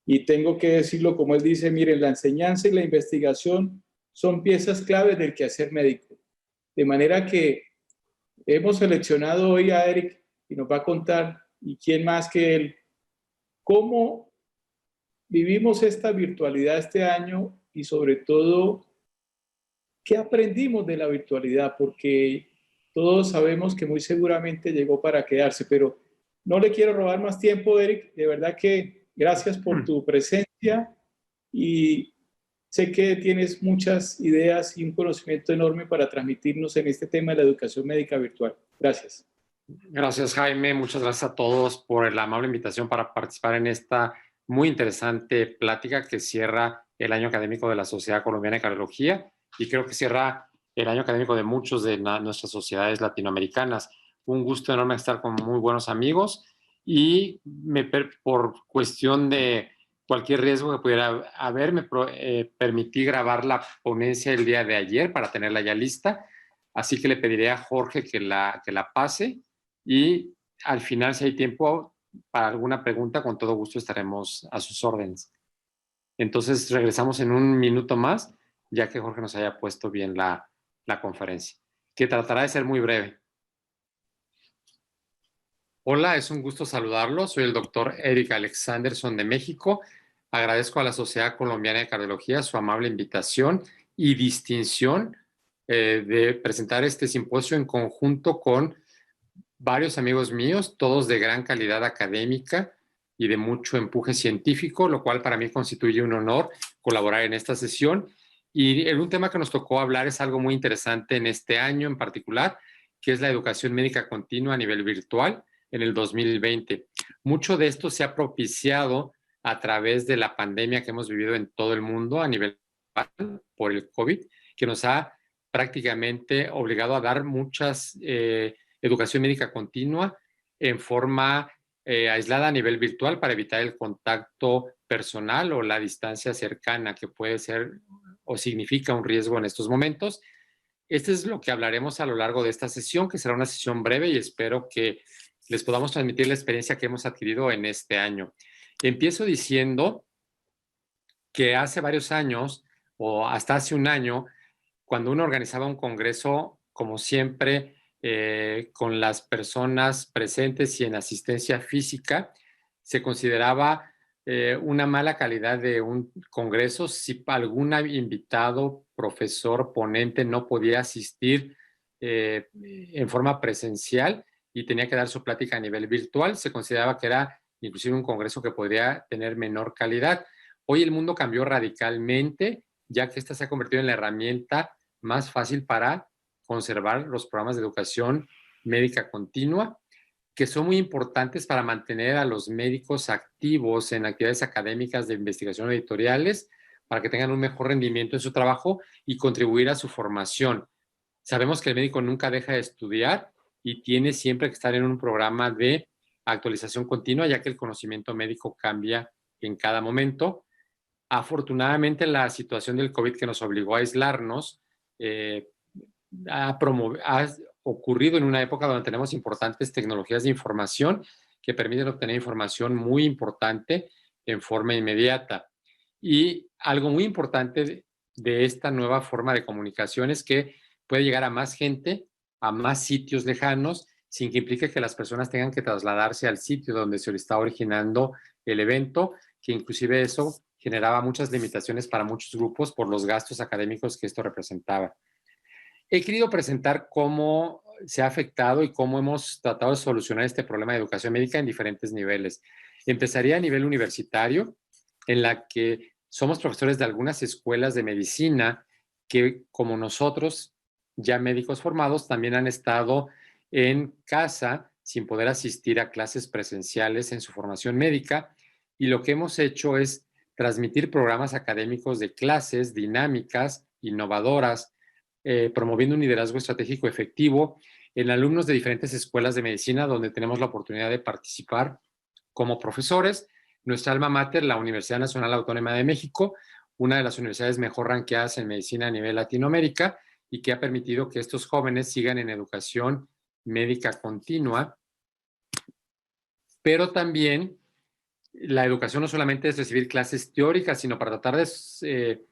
Y tengo que decirlo como él dice, miren, la enseñanza y la investigación son piezas claves del quehacer médico. De manera que hemos seleccionado hoy a Eric y nos va a contar, y quién más que él, cómo vivimos esta virtualidad este año y sobre todo, qué aprendimos de la virtualidad, porque todos sabemos que muy seguramente llegó para quedarse, pero no le quiero robar más tiempo, Eric. De verdad que gracias por tu presencia y sé que tienes muchas ideas y un conocimiento enorme para transmitirnos en este tema de la educación médica virtual. Gracias. Gracias, Jaime. Muchas gracias a todos por la amable invitación para participar en esta muy interesante plática que cierra el año académico de la Sociedad Colombiana de Cardiología y creo que cierra el año académico de muchos de nuestras sociedades latinoamericanas. Un gusto enorme estar con muy buenos amigos y por cuestión de cualquier riesgo que pudiera haber, me permití grabar la ponencia el día de ayer para tenerla ya lista. Así que le pediré a Jorge que la pase y al final, si hay tiempo para alguna pregunta, con todo gusto estaremos a sus órdenes. Entonces, regresamos en un minuto más, ya que Jorge nos haya puesto bien la conferencia, que tratará de ser muy breve. Hola, es un gusto saludarlo. Soy el doctor Eric Alexanderson de México. Agradezco a la Sociedad Colombiana de Cardiología su amable invitación y distinción de presentar este simposio en conjunto con varios amigos míos, todos de gran calidad académica y de mucho empuje científico, lo cual para mí constituye un honor colaborar en esta sesión. Y un tema que nos tocó hablar es algo muy interesante en este año en particular, que es la educación médica continua a nivel virtual en el 2020. Mucho de esto se ha propiciado a través de la pandemia que hemos vivido en todo el mundo a nivel por el COVID, que nos ha prácticamente obligado a dar muchas educación médica continua en forma aislada a nivel virtual para evitar el contacto personal o la distancia cercana, que puede ser o significa un riesgo en estos momentos. Este es lo que hablaremos a lo largo de esta sesión, que será una sesión breve y espero que les podamos transmitir la experiencia que hemos adquirido en este año. Empiezo diciendo que hace varios años, o hasta hace un año, cuando uno organizaba un congreso, como siempre, con las personas presentes y en asistencia física, se consideraba una mala calidad de un congreso si algún invitado, profesor, ponente no podía asistir en forma presencial y tenía que dar su plática a nivel virtual. Se consideraba que era inclusive un congreso que podría tener menor calidad. Hoy el mundo cambió radicalmente, ya que esta se ha convertido en la herramienta más fácil para conservar los programas de educación médica continua, que son muy importantes para mantener a los médicos activos en actividades académicas de investigación editoriales, para que tengan un mejor rendimiento en su trabajo y contribuir a su formación. Sabemos que el médico nunca deja de estudiar y tiene siempre que estar en un programa de actualización continua, ya que el conocimiento médico cambia en cada momento. Afortunadamente, la situación del COVID que nos obligó a aislarnos ha ocurrido en una época donde tenemos importantes tecnologías de información que permiten obtener información muy importante en forma inmediata. Y algo muy importante de esta nueva forma de comunicación es que puede llegar a más gente, a más sitios lejanos, sin que implique que las personas tengan que trasladarse al sitio donde se está originando el evento, que inclusive eso generaba muchas limitaciones para muchos grupos por los gastos académicos que esto representaba. He querido presentar cómo se ha afectado y cómo hemos tratado de solucionar este problema de educación médica en diferentes niveles. Empezaría a nivel universitario, en la que somos profesores de algunas escuelas de medicina que, como nosotros, ya médicos formados, también han estado en casa sin poder asistir a clases presenciales en su formación médica, y lo que hemos hecho es transmitir programas académicos de clases dinámicas, innovadoras, promoviendo un liderazgo estratégico efectivo en alumnos de diferentes escuelas de medicina donde tenemos la oportunidad de participar como profesores. Nuestra alma mater, la Universidad Nacional Autónoma de México, una de las universidades mejor ranqueadas en medicina a nivel Latinoamérica y que ha permitido que estos jóvenes sigan en educación médica continua, pero también la educación no solamente es recibir clases teóricas, sino para tratar de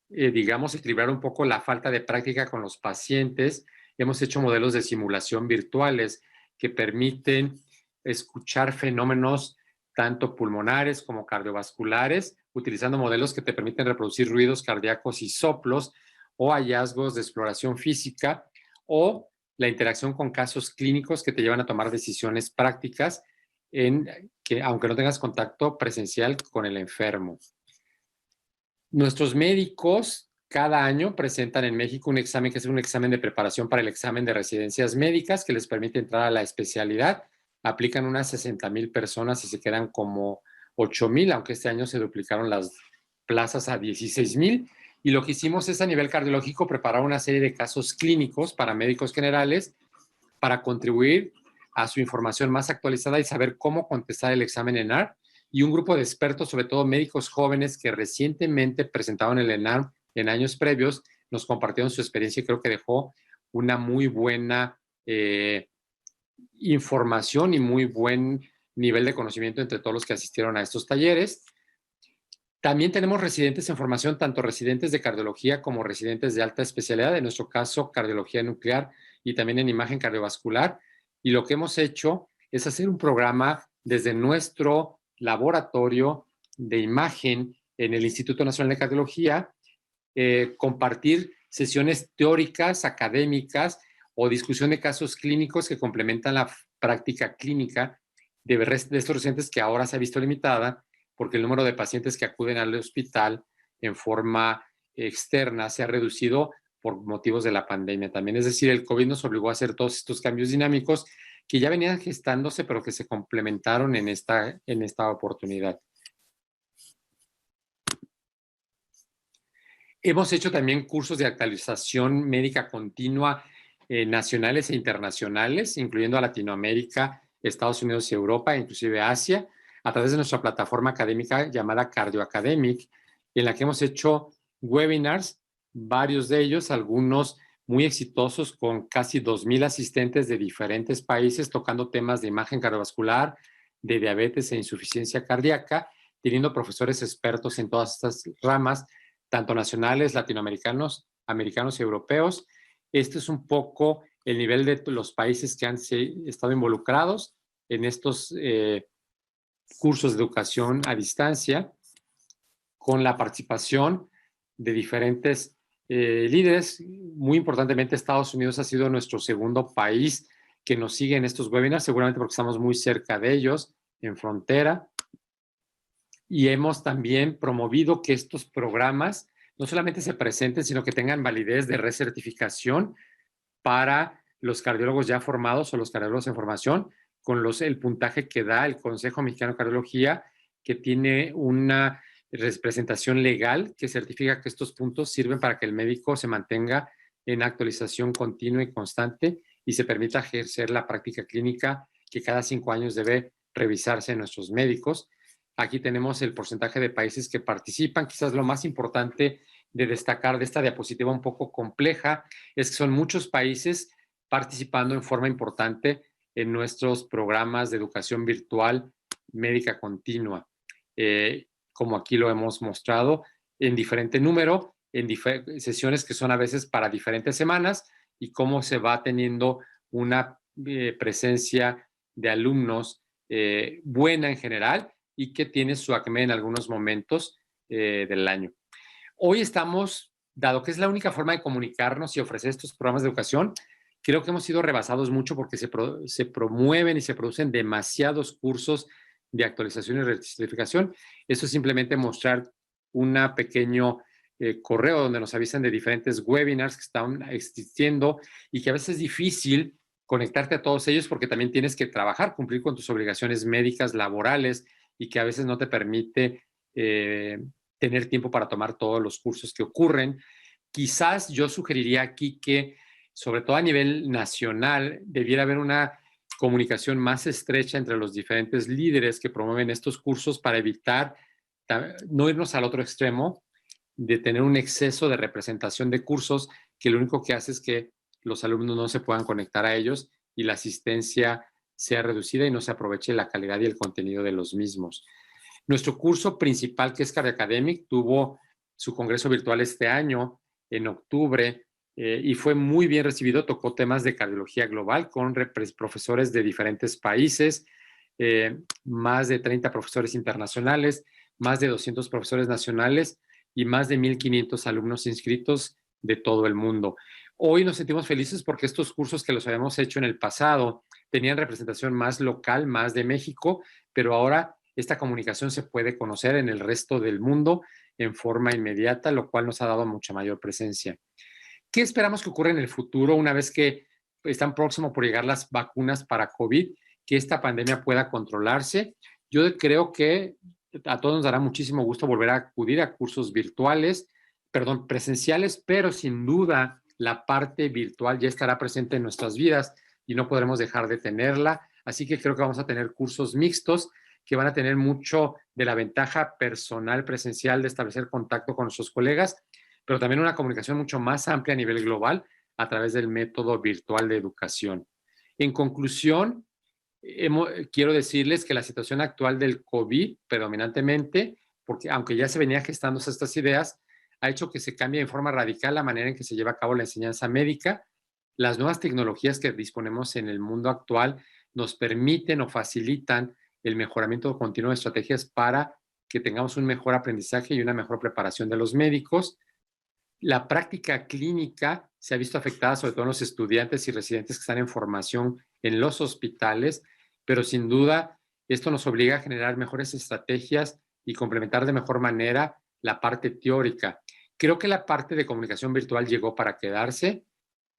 digamos, equilibrar un poco la falta de práctica con los pacientes. Hemos hecho modelos de simulación virtuales que permiten escuchar fenómenos tanto pulmonares como cardiovasculares, utilizando modelos que te permiten reproducir ruidos cardíacos y soplos o hallazgos de exploración física o la interacción con casos clínicos que te llevan a tomar decisiones prácticas aunque no tengas contacto presencial con el enfermo. Nuestros médicos cada año presentan en México un examen que es un examen de preparación para el examen de residencias médicas que les permite entrar a la especialidad. Aplican unas 60,000 personas y se quedan como 8,000, aunque este año se duplicaron las plazas a 16,000. Y lo que hicimos es a nivel cardiológico preparar una serie de casos clínicos para médicos generales para contribuir a su información más actualizada y saber cómo contestar el examen ENARM. Y un grupo de expertos, sobre todo médicos jóvenes que recientemente presentaron el ENARM en años previos, nos compartieron su experiencia y creo que dejó una muy buena información y muy buen nivel de conocimiento entre todos los que asistieron a estos talleres. También tenemos residentes en formación, tanto residentes de cardiología como residentes de alta especialidad, en nuestro caso cardiología nuclear y también en imagen cardiovascular. Y lo que hemos hecho es hacer un programa desde nuestro laboratorio de imagen en el Instituto Nacional de Cardiología, compartir sesiones teóricas, académicas o discusión de casos clínicos que complementan la práctica clínica de estos residentes que ahora se ha visto limitada porque el número de pacientes que acuden al hospital en forma externa se ha reducido por motivos de la pandemia también. Es decir, el COVID nos obligó a hacer todos estos cambios dinámicos que ya venían gestándose, pero que se complementaron en esta oportunidad. Hemos hecho también cursos de actualización médica continua nacionales e internacionales, incluyendo a Latinoamérica, Estados Unidos y Europa, inclusive Asia, a través de nuestra plataforma académica llamada Cardio Academic, en la que hemos hecho webinars varios de ellos, algunos muy exitosos, con casi 2,000 asistentes de diferentes países, tocando temas de imagen cardiovascular, de diabetes e insuficiencia cardíaca, teniendo profesores expertos en todas estas ramas, tanto nacionales, latinoamericanos, americanos y europeos. Este es un poco el nivel de los países que han estado involucrados en estos cursos de educación a distancia, con la participación de diferentes líderes. Muy importantemente, Estados Unidos ha sido nuestro segundo país que nos sigue en estos webinars, seguramente porque estamos muy cerca de ellos, en frontera. Y hemos también promovido que estos programas no solamente se presenten, sino que tengan validez de recertificación para los cardiólogos ya formados o los cardiólogos en formación, con el puntaje que da el Consejo Mexicano de Cardiología, que tiene una representación legal que certifica que estos puntos sirven para que el médico se mantenga en actualización continua y constante y se permita ejercer la práctica clínica que cada 5 años debe revisarse en nuestros médicos. Aquí tenemos el porcentaje de países que participan. Quizás lo más importante de destacar de esta diapositiva un poco compleja es que son muchos países participando en forma importante en nuestros programas de educación virtual médica continua. Como aquí lo hemos mostrado, en diferente número, en sesiones que son a veces para diferentes semanas, y cómo se va teniendo una presencia de alumnos buena en general y que tiene su acme en algunos momentos del año. Hoy estamos, dado que es la única forma de comunicarnos y ofrecer estos programas de educación, creo que hemos sido rebasados mucho porque se promueven y se producen demasiados cursos de actualización y recertificación. Eso es simplemente mostrar un pequeño correo donde nos avisan de diferentes webinars que están existiendo y que a veces es difícil conectarte a todos ellos porque también tienes que trabajar, cumplir con tus obligaciones médicas, laborales, y que a veces no te permite tener tiempo para tomar todos los cursos que ocurren. Quizás yo sugeriría aquí que, sobre todo a nivel nacional, debiera haber una comunicación más estrecha entre los diferentes líderes que promueven estos cursos para evitar no irnos al otro extremo de tener un exceso de representación de cursos que lo único que hace es que los alumnos no se puedan conectar a ellos y la asistencia sea reducida y no se aproveche la calidad y el contenido de los mismos. Nuestro curso principal, que es Cardiacademic, tuvo su congreso virtual este año, en octubre, y fue muy bien recibido. Tocó temas de cardiología global con profesores de diferentes países, más de 30 profesores internacionales, más de 200 profesores nacionales y más de 1,500 alumnos inscritos de todo el mundo. Hoy nos sentimos felices porque estos cursos que los habíamos hecho en el pasado tenían representación más local, más de México, pero ahora esta comunicación se puede conocer en el resto del mundo en forma inmediata, lo cual nos ha dado mucha mayor presencia. ¿Qué esperamos que ocurra en el futuro una vez que están próximos por llegar las vacunas para COVID, que esta pandemia pueda controlarse? Yo creo que a todos nos dará muchísimo gusto volver a acudir a cursos presenciales, pero sin duda la parte virtual ya estará presente en nuestras vidas y no podremos dejar de tenerla. Así que creo que vamos a tener cursos mixtos que van a tener mucho de la ventaja personal presencial de establecer contacto con nuestros colegas, pero también una comunicación mucho más amplia a nivel global a través del método virtual de educación. En conclusión, quiero decirles que la situación actual del COVID, predominantemente, porque aunque ya se venía gestando estas ideas, ha hecho que se cambie de forma radical la manera en que se lleva a cabo la enseñanza médica. Las nuevas tecnologías que disponemos en el mundo actual nos permiten o facilitan el mejoramiento continuo de estrategias para que tengamos un mejor aprendizaje y una mejor preparación de los médicos. La práctica clínica se ha visto afectada sobre todo en los estudiantes y residentes que están en formación en los hospitales, pero sin duda esto nos obliga a generar mejores estrategias y complementar de mejor manera la parte teórica. Creo que la parte de comunicación virtual llegó para quedarse.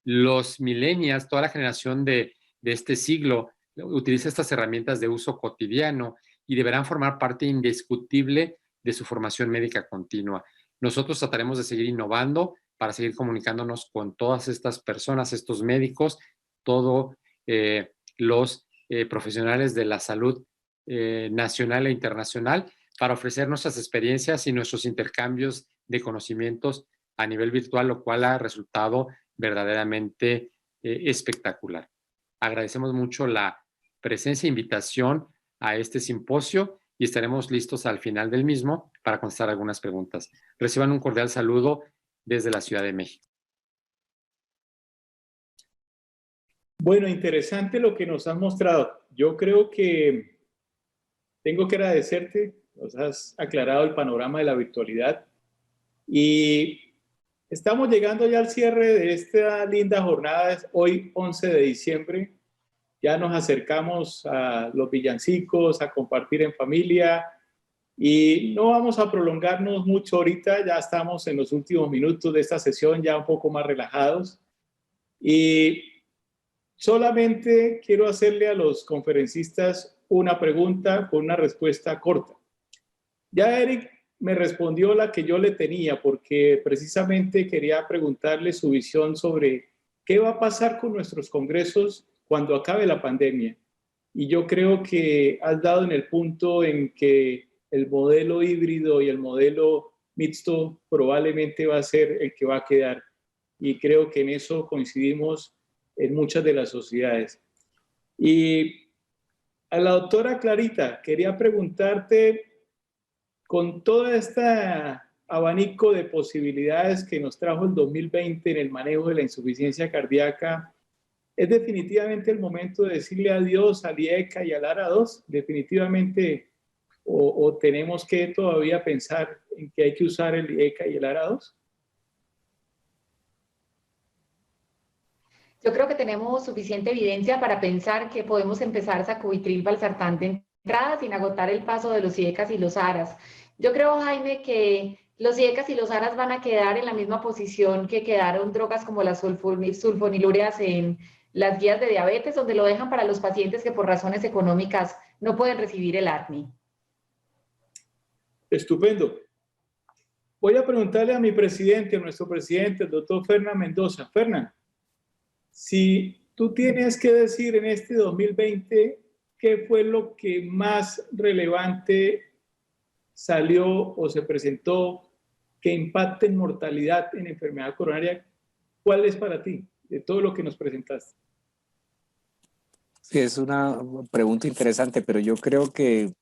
Los millennials, toda la generación de este siglo, utiliza estas herramientas de uso cotidiano y deberán formar parte indiscutible de su formación médica continua. Nosotros trataremos de seguir innovando para seguir comunicándonos con todas estas personas, estos médicos, todos los profesionales de la salud nacional e internacional, para ofrecer nuestras experiencias y nuestros intercambios de conocimientos a nivel virtual, lo cual ha resultado verdaderamente espectacular. Agradecemos mucho la presencia e invitación a este simposio y estaremos listos al final del mismo para contestar algunas preguntas. Reciban un cordial saludo desde la Ciudad de México. Bueno, interesante lo que nos has mostrado. Yo creo que tengo que agradecerte, nos has aclarado el panorama de la virtualidad y estamos llegando ya al cierre de esta linda jornada, hoy 11 de diciembre. Ya nos acercamos a los villancicos, a compartir en familia y no vamos a prolongarnos mucho ahorita, ya estamos en los últimos minutos de esta sesión, ya un poco más relajados. Y solamente quiero hacerle a los conferencistas una pregunta con una respuesta corta. Ya Eric me respondió la que yo le tenía, porque precisamente quería preguntarle su visión sobre qué va a pasar con nuestros congresos cuando acabe la pandemia. Y yo creo que has dado en el punto en que el modelo híbrido y el modelo mixto probablemente va a ser el que va a quedar. Y creo que en eso coincidimos en muchas de las sociedades. Y a la doctora Clarita, quería preguntarte, con todo este abanico de posibilidades que nos trajo el 2020 en el manejo de la insuficiencia cardíaca, ¿es definitivamente el momento de decirle adiós al IECA y al ARA2? ¿Definitivamente o tenemos que todavía pensar en que hay que usar el IECA y el ARA2? Yo creo que tenemos suficiente evidencia para pensar que podemos empezar sacubitril valsartán de entrada sin agotar el paso de los IECAs y los ARAs. Yo creo, Jaime, que los IECAs y los ARAs van a quedar en la misma posición que quedaron drogas como las sulfonilureas en las guías de diabetes, donde lo dejan para los pacientes que por razones económicas no pueden recibir el ARNI. Estupendo. Voy a preguntarle a mi presidente, a nuestro presidente, el doctor Fernán Mendoza. Fernán, si tú tienes que decir en este 2020 qué fue lo que más relevante salió o se presentó que impacte en mortalidad en enfermedad coronaria, ¿cuál es para ti de todo lo que nos presentaste? Sí, es una pregunta interesante, pero yo creo que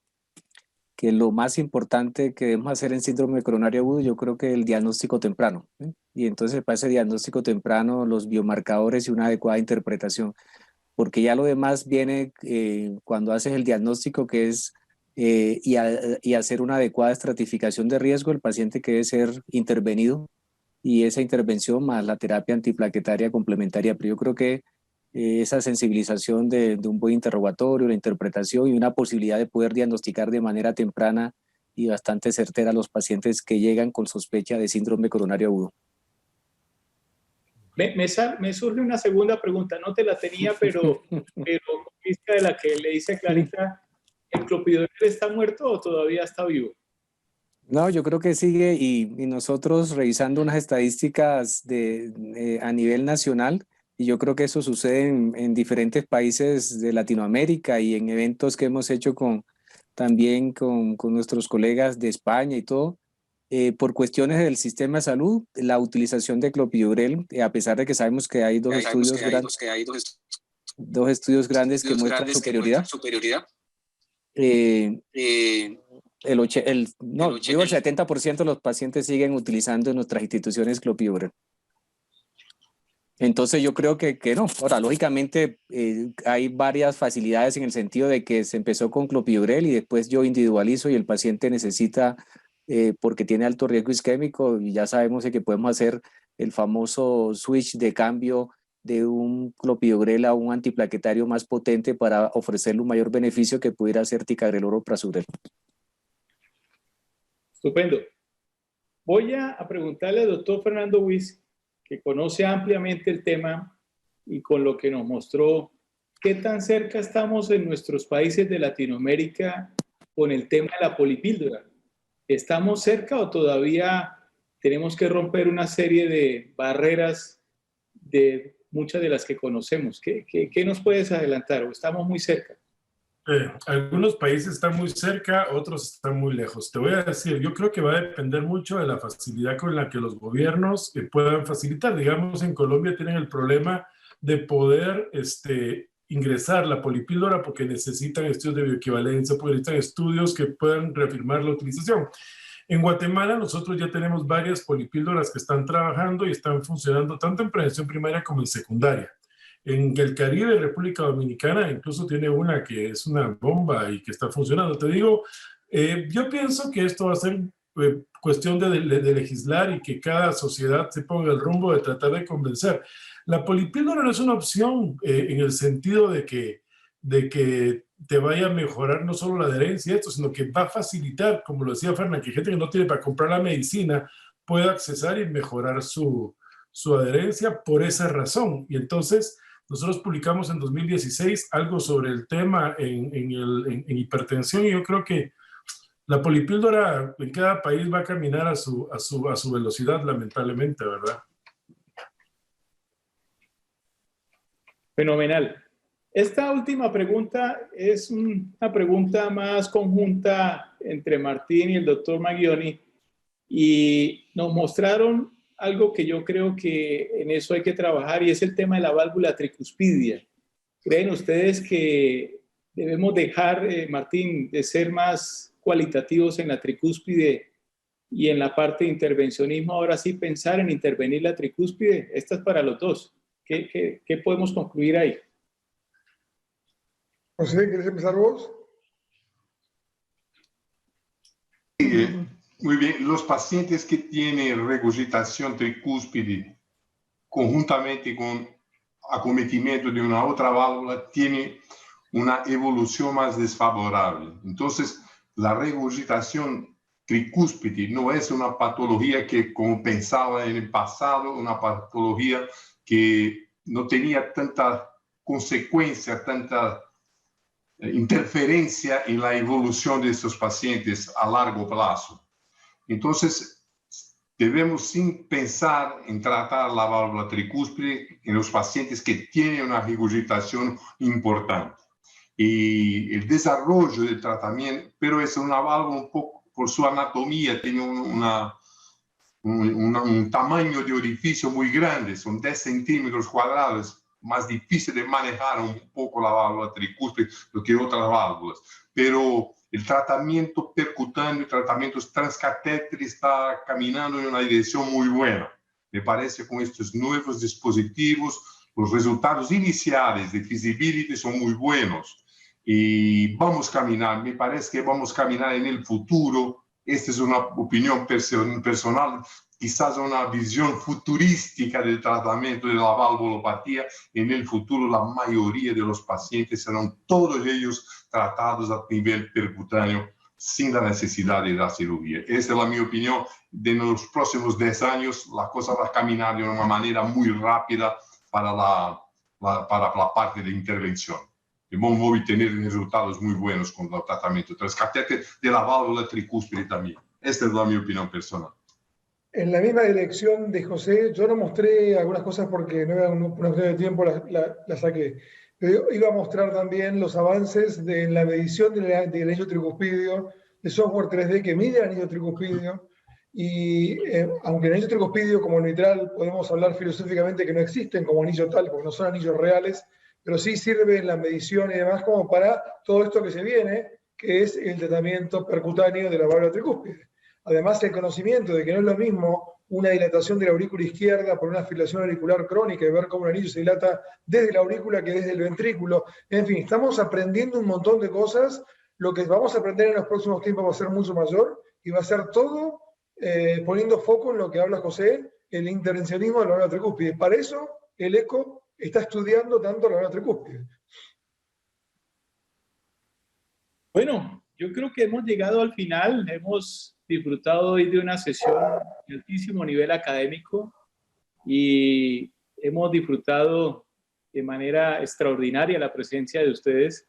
lo más importante que debemos hacer en síndrome coronario agudo, yo creo que el diagnóstico temprano, ¿eh? Y entonces para ese diagnóstico temprano, los biomarcadores y una adecuada interpretación, porque ya lo demás viene cuando haces el diagnóstico, que es y hacer una adecuada estratificación de riesgo, el paciente que debe ser intervenido y esa intervención más la terapia antiplaquetaria complementaria. Pero yo creo que esa sensibilización de un buen interrogatorio, la interpretación y una posibilidad de poder diagnosticar de manera temprana y bastante certera a los pacientes que llegan con sospecha de síndrome coronario agudo. Me surge una segunda pregunta, no te la tenía, pero con vista de la que le dice Clarita, ¿el clopidogrel está muerto o todavía está vivo? No, yo creo que sigue y nosotros revisando unas estadísticas a nivel nacional, y yo creo que eso sucede en diferentes países de Latinoamérica y en eventos que hemos hecho también con nuestros colegas de España y todo, por cuestiones del sistema de salud, la utilización de clopidogrel, a pesar de que sabemos que hay dos estudios grandes que muestran superioridad. El 70% de los pacientes siguen utilizando en nuestras instituciones clopidogrel. Entonces yo creo que no. Ahora, lógicamente hay varias facilidades en el sentido de que se empezó con clopidogrel y después yo individualizo y el paciente necesita, porque tiene alto riesgo isquémico, y ya sabemos que podemos hacer el famoso switch de cambio de un clopidogrel a un antiplaquetario más potente para ofrecerle un mayor beneficio que pudiera ser ticagrelor o prasugrel. Estupendo. Voy a preguntarle al doctor Fernando Wyss, que conoce ampliamente el tema y con lo que nos mostró, ¿qué tan cerca estamos en nuestros países de Latinoamérica con el tema de la polipíldora? ¿Estamos cerca o todavía tenemos que romper una serie de barreras de muchas de las que conocemos? ¿Qué nos puedes adelantar? ¿O estamos muy cerca? Algunos países están muy cerca, otros están muy lejos. Te voy a decir, yo creo que va a depender mucho de la facilidad con la que los gobiernos puedan facilitar. Digamos, en Colombia tienen el problema de poder ingresar la polipíldora porque necesitan estudios de bioequivalencia, porque necesitan estudios que puedan reafirmar la utilización. En Guatemala nosotros ya tenemos varias polipíldoras que están trabajando y están funcionando tanto en prevención primaria como en secundaria. En el Caribe, República Dominicana, incluso tiene una que es una bomba y que está funcionando. Te digo, yo pienso que esto va a ser cuestión de legislar y que cada sociedad se ponga el rumbo de tratar de convencer. La polipíldora no es una opción en el sentido de que te vaya a mejorar no solo la adherencia, sino que va a facilitar, como lo decía Fernán, que gente que no tiene para comprar la medicina pueda accesar y mejorar su adherencia por esa razón. Y entonces nosotros publicamos en 2016 algo sobre el tema en hipertensión y yo creo que la polipíldora en cada país va a caminar a su velocidad, lamentablemente, ¿verdad? Fenomenal. Esta última pregunta es una pregunta más conjunta entre Martín y el doctor Maglioni y nos mostraron algo que yo creo que en eso hay que trabajar y es el tema de la válvula tricuspidia. ¿Creen ustedes que debemos dejar, Martín, de ser más cualitativos en la tricúspide y en la parte de intervencionismo, ahora sí pensar en intervenir la tricúspide? Esta es para los dos. ¿Qué podemos concluir ahí? José, ¿quieres empezar vos? Muy bien, los pacientes que tienen regurgitación tricúspide conjuntamente con acometimiento de una otra válvula tienen una evolución más desfavorable. Entonces, la regurgitación tricúspide no es una patología que, como pensaba en el pasado, una patología que no tenía tanta consecuencia, tanta interferencia en la evolución de estos pacientes a largo plazo. Entonces, debemos sin pensar en tratar la válvula tricúspide en los pacientes que tienen una regurgitación importante. Y el desarrollo del tratamiento, pero es una válvula un poco, por su anatomía, tiene un tamaño de orificio muy grande, son 10 centímetros cuadrados, más difícil de manejar un poco la válvula tricúspide do que otras válvulas. Pero el tratamiento percutáneo, el tratamiento transcatéter está caminando en una dirección muy buena. Me parece con estos nuevos dispositivos, los resultados iniciales de feasibility son muy buenos. Y vamos a caminar, me parece que vamos a caminar en el futuro. Esta es una opinión personal, quizás una visión futurística del tratamiento de la valvulopatía. En el futuro, la mayoría de los pacientes serán todos ellos tratados a nivel percutáneo sin la necesidad de la cirugía. Esta es mi opinión. En los próximos 10 años, la cosa va a caminar de una manera muy rápida para la parte de intervención. Y vamos a tener resultados muy buenos con el tratamiento transcatéter de la válvula tricúspide también. Esta es mi opinión personal. En la misma dirección de José, yo no mostré algunas cosas porque no era una cuestión de tiempo, la saqué. Pero iba a mostrar también los avances de la medición del anillo tricuspidio, de software 3D que mide el anillo tricuspidio. Y aunque el anillo tricuspidio como nitral podemos hablar filosóficamente que no existen como anillo tal, porque no son anillos reales, pero sí sirve en la medición y demás como para todo esto que se viene, que es el tratamiento percutáneo de la válvula tricúspide. Además, el conocimiento de que no es lo mismo una dilatación de la aurícula izquierda por una fibrilación auricular crónica y ver cómo el anillo se dilata desde la aurícula que desde el ventrículo. En fin, estamos aprendiendo un montón de cosas. Lo que vamos a aprender en los próximos tiempos va a ser mucho mayor y va a ser todo poniendo foco en lo que habla José, el intervencionismo de la válvula tricúspide. Para eso, el ECO está estudiando tanto la válvula tricúspide. Bueno, yo creo que hemos llegado al final, hemos disfrutado hoy de una sesión de altísimo nivel académico y hemos disfrutado de manera extraordinaria la presencia de ustedes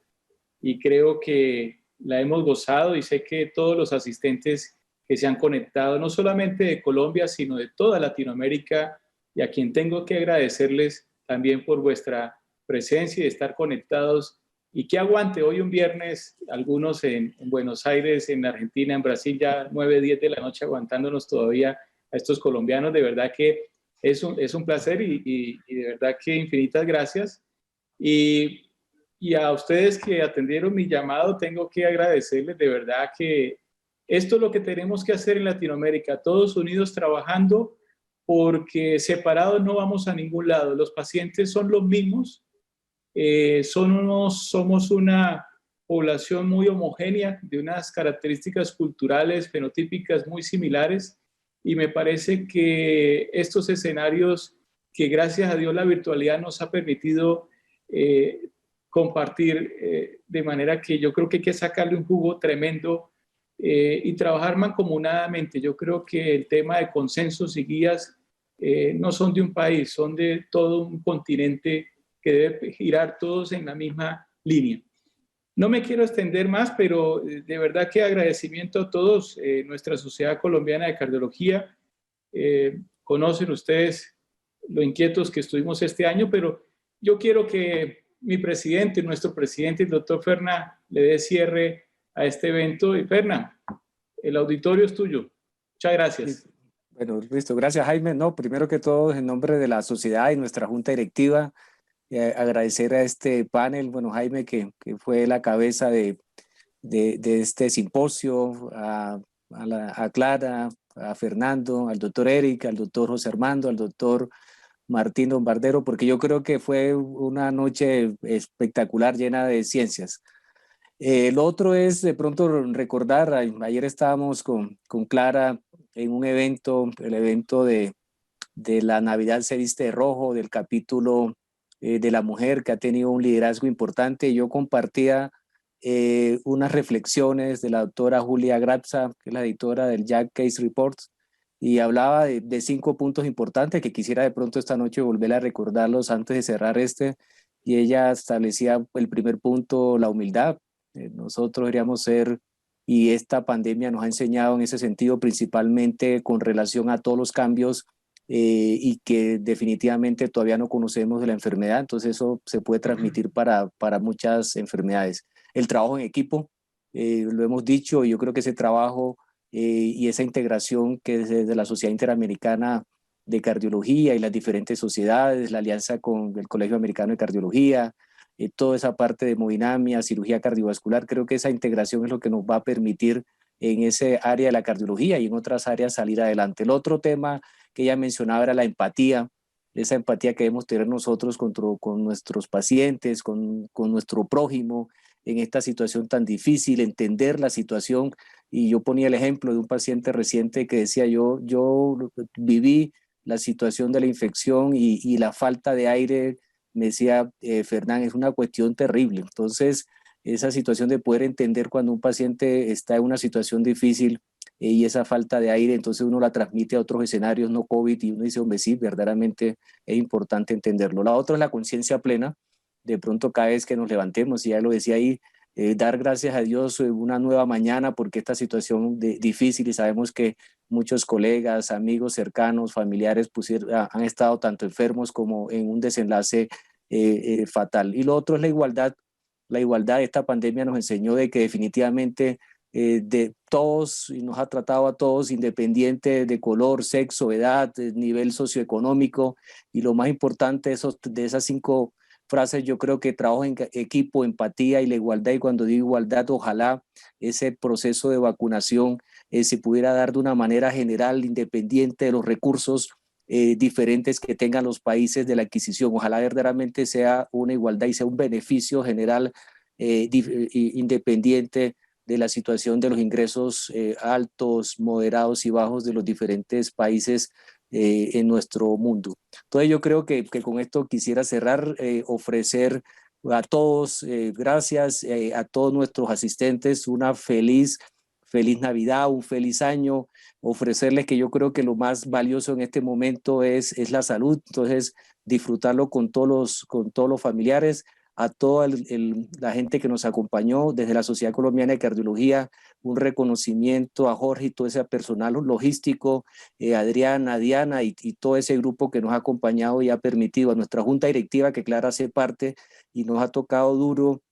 y creo que la hemos gozado y sé que todos los asistentes que se han conectado, no solamente de Colombia, sino de toda Latinoamérica, y a quien tengo que agradecerles también por vuestra presencia y de estar conectados y que aguante hoy un viernes, algunos en Buenos Aires, en Argentina, en Brasil, ya 9, 10 de la noche aguantándonos todavía a estos colombianos. De verdad que es un placer y de verdad que infinitas gracias. Y a ustedes que atendieron mi llamado, tengo que agradecerles de verdad que esto es lo que tenemos que hacer en Latinoamérica, todos unidos trabajando, porque separados no vamos a ningún lado. Los pacientes son los mismos, somos una población muy homogénea, de unas características culturales, fenotípicas muy similares, y me parece que estos escenarios que gracias a Dios la virtualidad nos ha permitido compartir, de manera que yo creo que hay que sacarle un jugo tremendo y trabajar mancomunadamente. Yo creo que el tema de consensos y guías no son de un país, son de todo un continente que debe girar todos en la misma línea. No me quiero extender más, pero de verdad que agradecimiento a todos. Nuestra Sociedad Colombiana de Cardiología, conocen ustedes lo inquietos que estuvimos este año, pero yo quiero que mi presidente, nuestro presidente, el doctor Fernán, le dé cierre a este evento. Y Fernán, el auditorio es tuyo. Muchas gracias. Bueno, listo. Gracias, Jaime. No, primero que todo, en nombre de la sociedad y nuestra junta directiva, agradecer a este panel, bueno, Jaime, que fue la cabeza de este simposio, a Clara, a Fernando, al doctor Eric, al doctor José Armando, al doctor Martín Bombardero, porque yo creo que fue una noche espectacular, llena de ciencias. Lo otro es de pronto recordar, ayer estábamos con Clara en un evento, el evento de la Navidad se viste de rojo, del capítulo de la mujer que ha tenido un liderazgo importante. Yo compartía unas reflexiones de la doctora Julia Grazza, que es la editora del Jack Case Reports, y hablaba de 5 puntos importantes que quisiera de pronto esta noche volver a recordarlos antes de cerrar y ella establecía el primer punto, la humildad. Nosotros deberíamos ser, y esta pandemia nos ha enseñado en ese sentido, principalmente con relación a todos los cambios y que definitivamente todavía no conocemos de la enfermedad, entonces eso se puede transmitir para muchas enfermedades. El trabajo en equipo, lo hemos dicho, y yo creo que ese trabajo y esa integración que desde la Sociedad Interamericana de Cardiología y las diferentes sociedades, la alianza con el Colegio Americano de Cardiología, toda esa parte de hemodinamia, cirugía cardiovascular, creo que esa integración es lo que nos va a permitir en ese área de la cardiología y en otras áreas salir adelante. El otro tema que ella mencionaba era la empatía, esa empatía que debemos tener nosotros con nuestros pacientes, con nuestro prójimo en esta situación tan difícil, entender la situación. Y yo ponía el ejemplo de un paciente reciente que decía, yo viví la situación de la infección y la falta de aire, me decía Fernán, es una cuestión terrible. Entonces, esa situación de poder entender cuando un paciente está en una situación difícil y esa falta de aire, entonces uno la transmite a otros escenarios no COVID y uno dice, hombre, sí, verdaderamente es importante entenderlo. La otra es la conciencia plena. De pronto cada vez que nos levantemos, y ya lo decía ahí, dar gracias a Dios una nueva mañana porque esta situación difícil, y sabemos que muchos colegas, amigos cercanos, familiares han estado tanto enfermos como en un desenlace fatal. Y lo otro es la igualdad. La igualdad, esta pandemia nos enseñó de que definitivamente de todos, y nos ha tratado a todos independiente de color, sexo, edad, nivel socioeconómico, y lo más importante de esas 5 frases, yo creo que trabajo en equipo, empatía y la igualdad. Y cuando digo igualdad, ojalá ese proceso de vacunación se pudiera dar de una manera general, independiente de los recursos diferentes que tengan los países de la adquisición. Ojalá verdaderamente sea una igualdad y sea un beneficio general independiente de la situación de los ingresos altos, moderados y bajos de los diferentes países en nuestro mundo. Entonces yo creo que con esto quisiera cerrar, ofrecer a todos, gracias a todos nuestros asistentes, una feliz Navidad, un feliz año, ofrecerles que yo creo que lo más valioso en este momento es la salud, entonces disfrutarlo con todos los familiares, a toda la gente que nos acompañó desde la Sociedad Colombiana de Cardiología, un reconocimiento a Jorge y todo ese personal logístico, Adriana, Diana y todo ese grupo que nos ha acompañado y ha permitido a nuestra junta directiva, que Clara hace parte, y nos ha tocado duro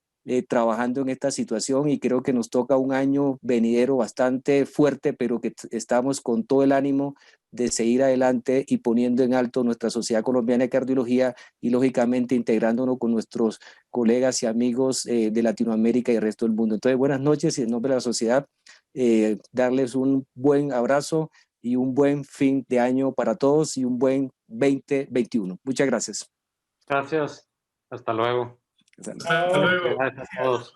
trabajando en esta situación, y creo que nos toca un año venidero bastante fuerte, pero que estamos con todo el ánimo de seguir adelante y poniendo en alto nuestra Sociedad Colombiana de Cardiología y lógicamente integrándonos con nuestros colegas y amigos de Latinoamérica y el resto del mundo. Entonces, buenas noches y en nombre de la sociedad, darles un buen abrazo y un buen fin de año para todos y un buen 2021. Muchas gracias. Gracias. Hasta luego. Hasta luego. Gracias a todos.